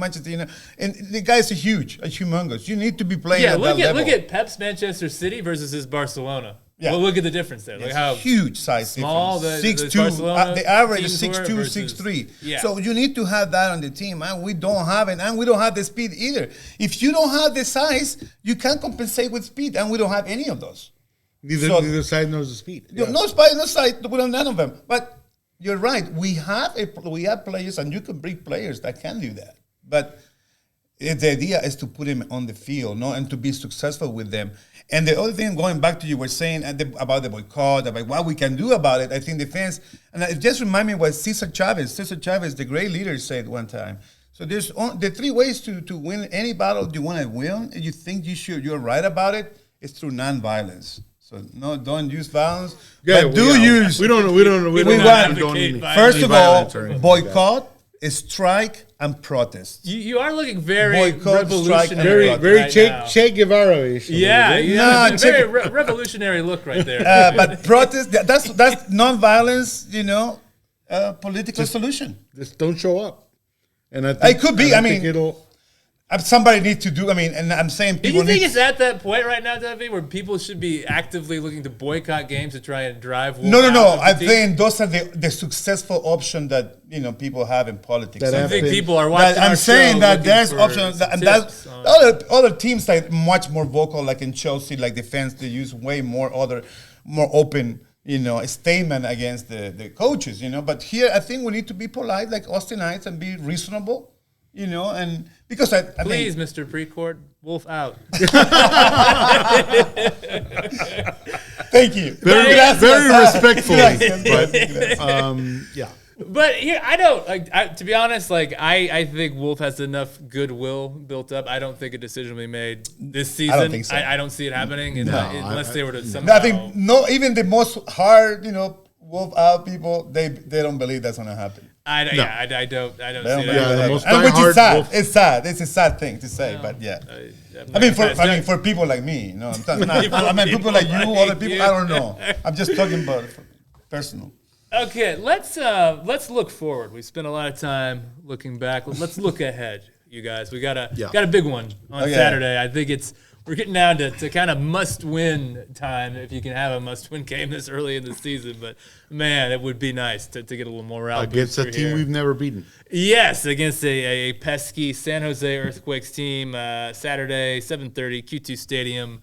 the guys are huge, humongous. You need to be playing at that level. Look at Pep's Manchester City versus his Barcelona. Yeah. Well, look at the difference there. Look how huge size small difference. the 6'2", Barcelona the average is teams 6'2", were 6'3". Yeah. So you need to have that on the team, and we don't have it, and we don't have the speed either. If you don't have the size, you can't compensate with speed, and we don't have any of those. Neither side knows the speed. No speed, no size. We don't have none of them. But you're right. We have players, and you can bring players that can do that. But the idea is to put them on the field, and to be successful with them. And the other thing, going back to you were saying about the boycott, about what we can do about it, I think the fans, and it just reminded me what Cesar Chavez, the great leader, said one time. So there's the 3 ways to win any battle you want to win, and you think you're right about it, is through nonviolence. So don't use violence, but use. We don't advocate violence. First of all, boycott, strike, and protest. You are looking very Boycott, revolutionary. Very Che Guevara-ish. Yeah, very revolutionary look right there. But protest, that's nonviolence, political solution. Just don't show up. And I think, it could be. I mean, somebody needs to do. I mean, and I'm saying people. Do you think it's at that point right now, David, where people should be actively looking to boycott games to try and drive? No. I think those are the successful option that people have in politics. I think people are watching. I'm saying that there's options, and that's other teams that are much more vocal, like in Chelsea, like the fans. They use way more open. Statement against the coaches. But here I think we need to be polite, like Austinites, and be reasonable. And because I please, Mr. Precourt, Wolf out. Thank you. Very respectfully. Yeah. But here, I don't to be honest. I think Wolf has enough goodwill built up. I don't think a decision will be made this season. I don't think so. I don't see it happening unless they were to somehow. I think even the most hard, Wolf out people, they don't believe that's going to happen. I don't see the most and which is sad. Wolf. It's sad. It's a sad thing to say, but yeah. For people like me, people like you, other people. I don't know. I'm just talking about personal. Okay, let's look forward. We spent a lot of time looking back. Let's look ahead, you guys. We got a big one on Saturday. I think we're getting down to kind of must-win time, if you can have a must-win game this early in the season. But, man, it would be nice to get a little morale against a team we've never beaten. Yes, against a pesky San Jose Earthquakes team, Saturday, 7:30, Q2 Stadium.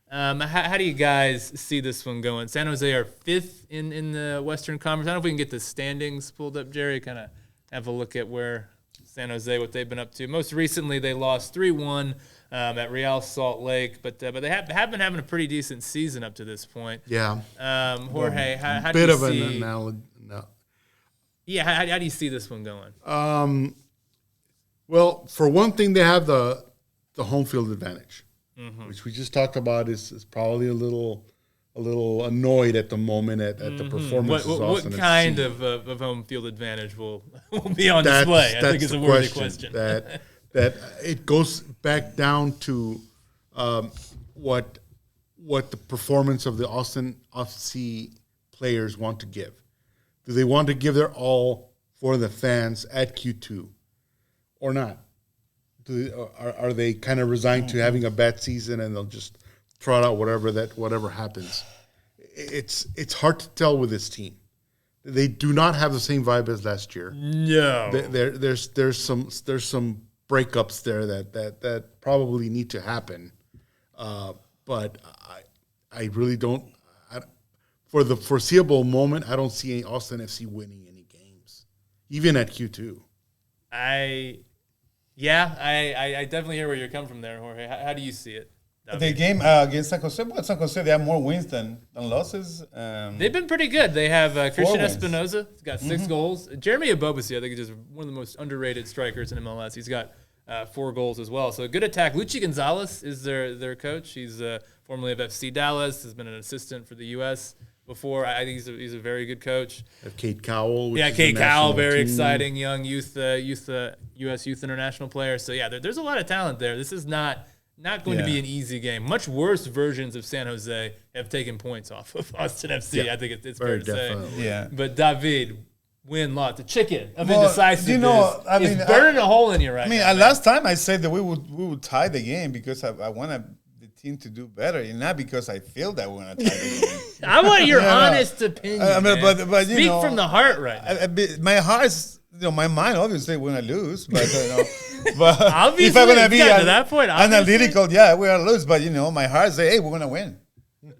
How do you guys see this one going? San Jose are 5th in the Western Conference. I don't know if we can get the standings pulled up, Jerry, kind of have a look at where San Jose, what they've been up to. Most recently, they lost 3-1 at Real Salt Lake, but they have been having a pretty decent season up to this point. Yeah. Jorge, how do you see? Bit of an analogy. No. Yeah, how do you see this one going? Well, for one thing, they have the home field advantage, which we just talked about is probably a little little annoyed at the moment at the performance. What kind of home field advantage will be on display? I think is a worthy question. That it goes back down to what the performance of the Austin FC players want to give. Do they want to give their all for the fans at Q2 or not? Are they kind of resigned to having a bad season and they'll just throw out whatever happens? It's hard to tell with this team. They do not have the same vibe as last year. No, there's some breakups there that probably need to happen. But I really don't. For the foreseeable moment, I don't see any Austin FC winning any games, even at Q2. I definitely hear where you're coming from there, Jorge. How do you see it? The game against San Jose, San Jose, they have more wins than losses. They've been pretty good. They have Christian Espinoza. He's got 6 goals. Jeremy Abobasi, I think, is just one of the most underrated strikers in MLS. He's got 4 goals as well. So a good attack. Lucci Gonzalez is their coach. He's formerly of FC Dallas. Has been an assistant for the U.S. before. I think he's a very good coach. Kate Cowell. Kate Cowell, very exciting young U.S. Youth International player. So there's a lot of talent there. This is not going to be an easy game. Much worse versions of San Jose have taken points off of Austin FC. Yeah, I think it's fair to say. Yeah. But David, win-loss, the chicken of indecisiveness is burning a hole in you right now. Last time I said that we would tie the game because I wanted the team to do better, and not because I feel that we're going to tie the game. I want your honest opinion. But speak from the heart right now. My heart's, my mind obviously when I lose, but but obviously, if I'm going to be to that point, analytical, we're going to lose. But my heart say, hey, we're going to win.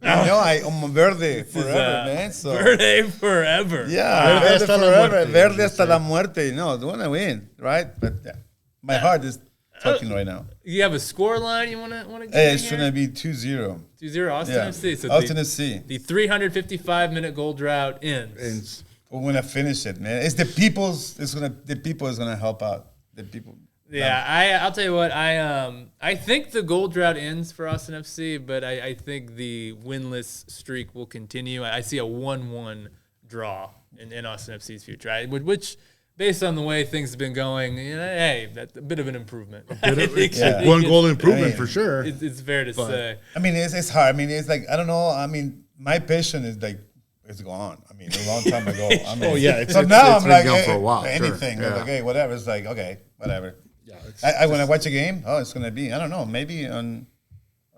I'm verde forever, man. So. Verde forever. Yeah, verde forever. Verde hasta la muerte. No, they want to win, right? But my heart is talking right now. You have a score line you want to give? Hey, it's going to be 2-0. 2-0 Austin FC. So Austin FC. The 355-minute goal drought ends. We're going to finish it, man. It's the people is going to help out. The people. Yeah, I'll tell you what. I think the goal drought ends for Austin FC, but I think the winless streak will continue. I see a 1-1 draw in Austin FC's future, which, based on the way things have been going, hey, that's a bit of an improvement. One goal improvement for sure. It's fair to say. It's hard. It's like, I don't know. My patience is like, it's gone. A long time ago. It's like, gone for a while. Anything. Sure. Like, hey, whatever. It's like, okay, whatever. Yeah, when I watch a game, it's going to be, I don't know, maybe on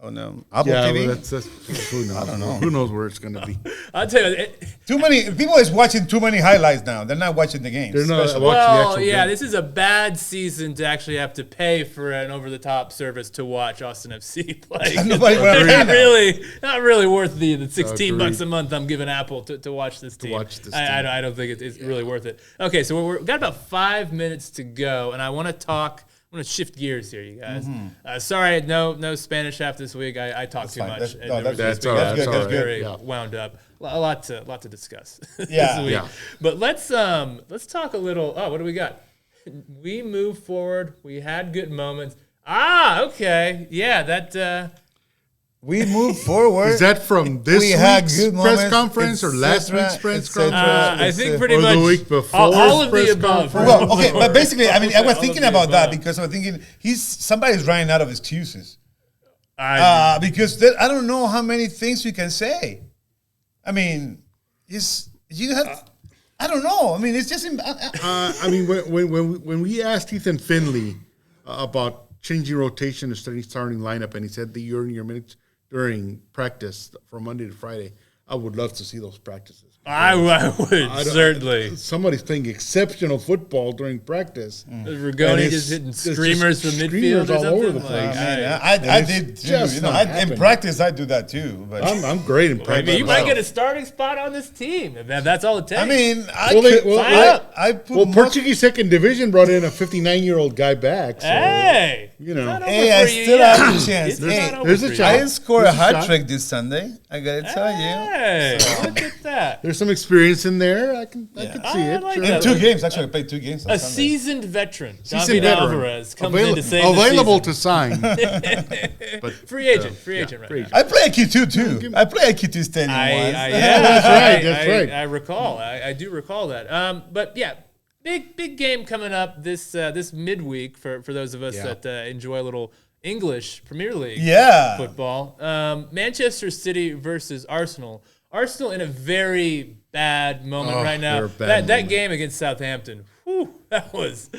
Apple TV. Who knows? I don't know. Who knows where it's going to be? I'll tell you. Too many people is watching too many highlights now. They're not watching the games. They're not watching the actual game. This is a bad season to actually have to pay for an over-the-top service to watch Austin FC play. Not really worth the $16 a month I'm giving Apple to watch this team. I don't think it's really worth it. Okay, so we've got about 5 minutes to go, and I want to shift gears here, you guys. Sorry, no Spanish half this week. I talked too much. That's all right. That's very wound up. A lot to discuss this week. Yeah. But let's talk a little. Oh, what do we got? We moved forward. We had good moments. Okay. Yeah, that. We moved forward. Is that from this week's press conference or last week's press conference? I think pretty much the week before all of the above. Well, okay, but basically, I was thinking about that because I was thinking somebody's running out of excuses. Because I don't know how many things you can say. I don't know. It's just. When we asked Ethan Finley about changing rotation and starting lineup, and he said that you're in your minutes during practice from Monday to Friday, I would love to see those practices. I would certainly. Somebody's playing exceptional football during practice. Rigoni just hitting screamers from midfield all over the place. I did too. In practice, I do that too. But I'm great in practice. You might get a starting spot on this team if that's all it takes. Portuguese second division brought in a 59-year-old guy back. So, hey, I still have a chance. There's a chance. I scored a hat trick this Sunday. I gotta tell you. Hey, look at that. There's some experience in there. I can see it. like sure. that. In 2 games, actually, I played 2 games. A seasoned veteran, David Alvarez, comes in to save available the season. to sign. But free agent right now. I play IQ2 too. I play IQ2 standing once. That's right. I recall. I do recall that. But yeah, big game coming up this midweek for those of us that enjoy a little English Premier League football. Manchester City versus Arsenal. Arsenal in a very bad moment right now. That game against Southampton, that was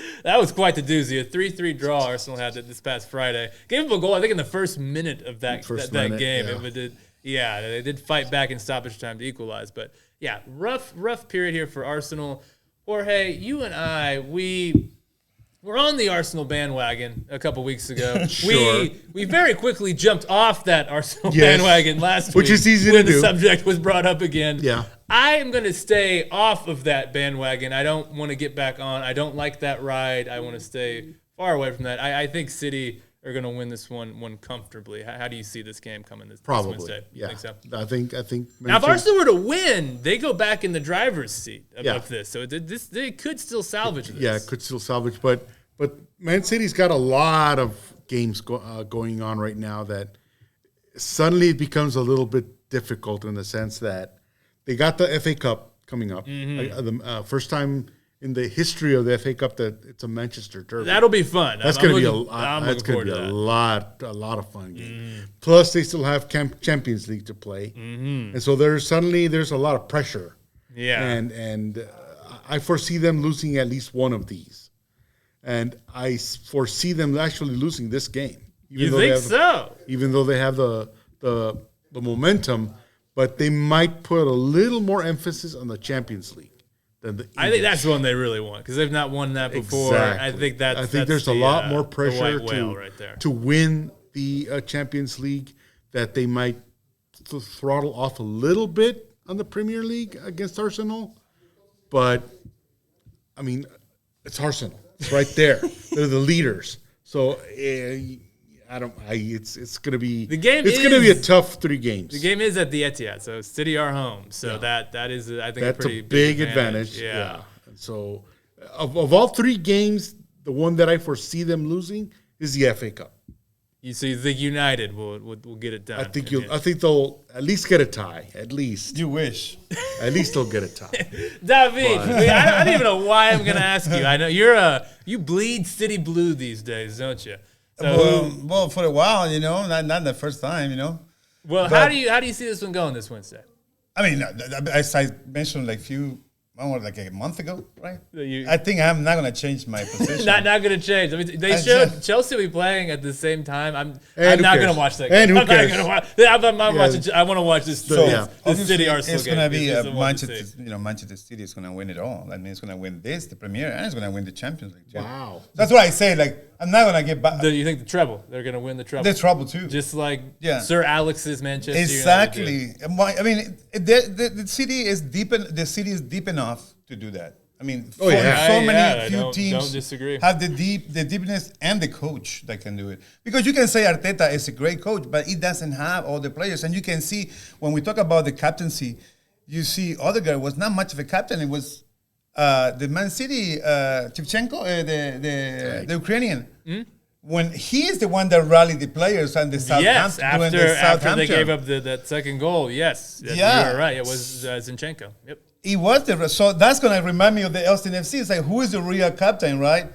quite the doozy. A 3-3 draw Arsenal had this past Friday. Gave them a goal, I think, in the first minute of that game. Yeah. They did fight back in stoppage time to equalize. But yeah, rough period here for Arsenal. Jorge, you and I, we're on the Arsenal bandwagon a couple weeks ago. Sure. We very quickly jumped off that Arsenal bandwagon last week. Which is easy when to do. The subject was brought up again. Yeah. I am going to stay off of that bandwagon. I don't want to get back on. I don't like that ride. I want to stay far away from that. I think City are going to win this one comfortably. How do you see this game coming this Wednesday? Yeah. Think so? I think. Now, if Arsenal were to win, they go back in the driver's seat of this. So they could still salvage this. Yeah, could still salvage, but Man City's got a lot of games going on right now that suddenly it becomes a little bit difficult in the sense that they got the FA Cup coming up. The first time in the history of the FA Cup that it's a Manchester derby. That'll be fun. That's going to be a lot of fun game. Plus, they still have Champions League to play, and so there's a lot of pressure. Yeah, and I foresee them losing at least one of these. And I foresee them actually losing this game. You think so? Even though they have the momentum, but they might put a little more emphasis on the Champions League than the English. I think that's one they really want because they've not won that before. Exactly. I think there's a lot more pressure to win the Champions League that they might throttle off a little bit on the Premier League against Arsenal. But, I mean, it's Arsenal. It's right there. They're the leaders. So it's going to be a tough 3 games. The game is at the Etihad, so City are home. So that is I think that's a pretty big advantage. Yeah. And so of all 3 games, the one that I foresee them losing is the FA Cup. So you think United will get it done? I think they'll at least get a tie. At least you wish. At least they'll get a tie. David, I don't even know why I'm going to ask you. I know you bleed City blue these days, don't you? So, well, for a while, not the first time, Well, how do you see this one going this Wednesday? I mean, as I mentioned like a month ago, right? I think I'm not going to change my position. not going to change. I mean, they showed Chelsea will be playing at the same time. I'm not going to watch that game. And who cares? I want to watch this. This City Arsenal game. It's going to be Manchester City is going to win it all. I mean, it's going to win the Premier, and it's going to win the Champions League too. Wow. That's what I say. Like, I'm not going to get back. You think the treble? They're going to win the treble. The treble too. Just like Sir Alex's Manchester United. Exactly. I mean, the city is deep. The city is deep enough to do that. I mean, few teams don't disagree. Have the deepness and the coach that can do it. Because you can say Arteta is a great coach, but he doesn't have all the players. And you can see when we talk about the captaincy, you see Odegaard was not much of a captain. It was the Man City Shevchenko, the Ukrainian. Mm-hmm. When he is the one that rallied the players and the Southampton. Yes, after they gave up that second goal. Yes, you are right. It was Zinchenko. Yep. He was so that's going to remind me of the Elston FC. It's like, who is the real captain, right?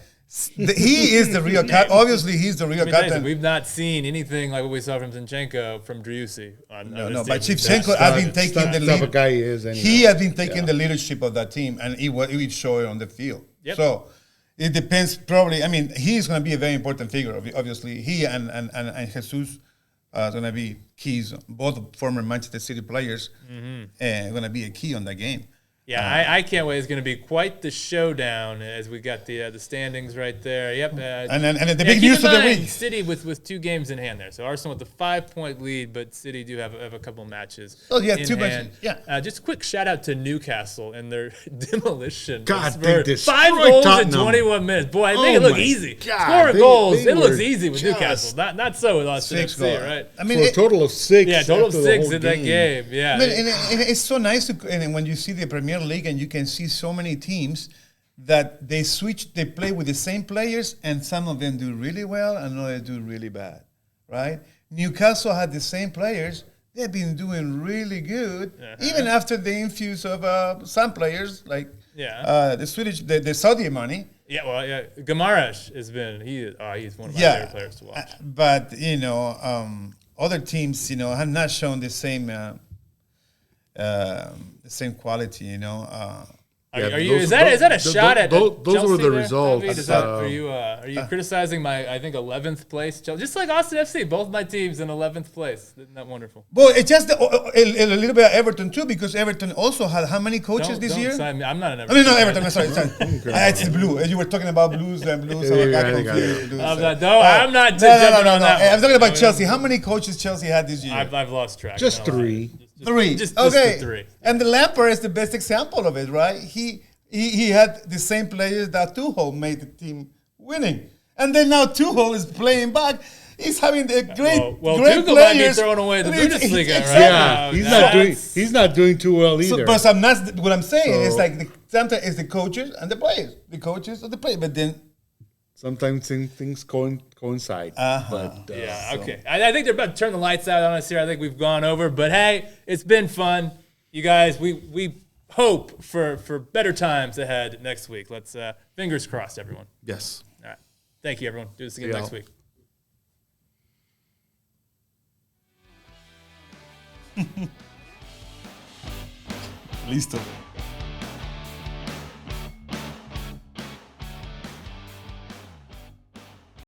He is the real captain. Obviously, he's the real captain. We've not seen anything like what we saw from Zinchenko, from Driussi. But Shevchenko has been taking the lead. Guy he is anyway. He has been taking the leadership of that team, and he would show it on the field. Yep. So it depends. Probably, I mean, he's going to be a very important figure. Obviously, he and Jesus are going to be keys. Both former Manchester City players are going to be a key on that game. Yeah, I can't wait. It's going to be quite the showdown as we got the standings right there. Yep. And the big news of the week. City with 2 games in hand there. So Arsenal with the 5-point lead, but City do have a couple matches. Oh, yeah, in 2 hand. matches. Yeah. Just a quick shout out to Newcastle and their demolition. God, they destroyed 5 goals Tottenham. in 21 minutes. Boy, I think it looked easy. God, Scoring goals, it looks were easy with Newcastle. Not so with Austin FC, right? I mean, for a total of 6. Yeah, total of after the 6 whole in that game. Yeah. I mean, and it's so nice and when you see the Premier League and you can see so many teams that they play with the same players, and some of them do really well and others do really bad, right? Newcastle had the same players. They've been doing really good, even after the infuse of some players like the Swedish, the Saudi money. Yeah, well, yeah, Gamarash has been he's one of my favorite players to watch. But other teams, have not shown the same quality. Is that a shot at those Chelsea were the there, results? Are you criticizing my 11th place Chelsea? Just like Austin FC, both my teams in 11th place. Isn't that wonderful? Well, it's just a little bit of Everton too, because Everton also had how many coaches this year? I'm not an Everton. I mean, not Everton. Sorry. It's Blue. You were talking about Blues and Blues. I'm not jumping on that. I'm talking about Chelsea. How many coaches Chelsea had this year? I've lost track. Just 3. Just okay. 3. And the Lampard is the best example of it, right? He had the same players that Tuchel made the team winning, and then now Tuchel is playing back. He's having a great Tuchel players. Might be throwing away the Bundesliga, right? Yeah, he's not doing too well either. But what I'm saying is like sometimes it's the coaches and the players, but then sometimes things coincide. But okay. I think they're about to turn the lights out on us here. I think we've gone over, but hey, it's been fun, you guys. We hope for better times ahead next week. Let's fingers crossed, everyone. Yes. All right. Thank you, everyone. Do this again next week. Listo.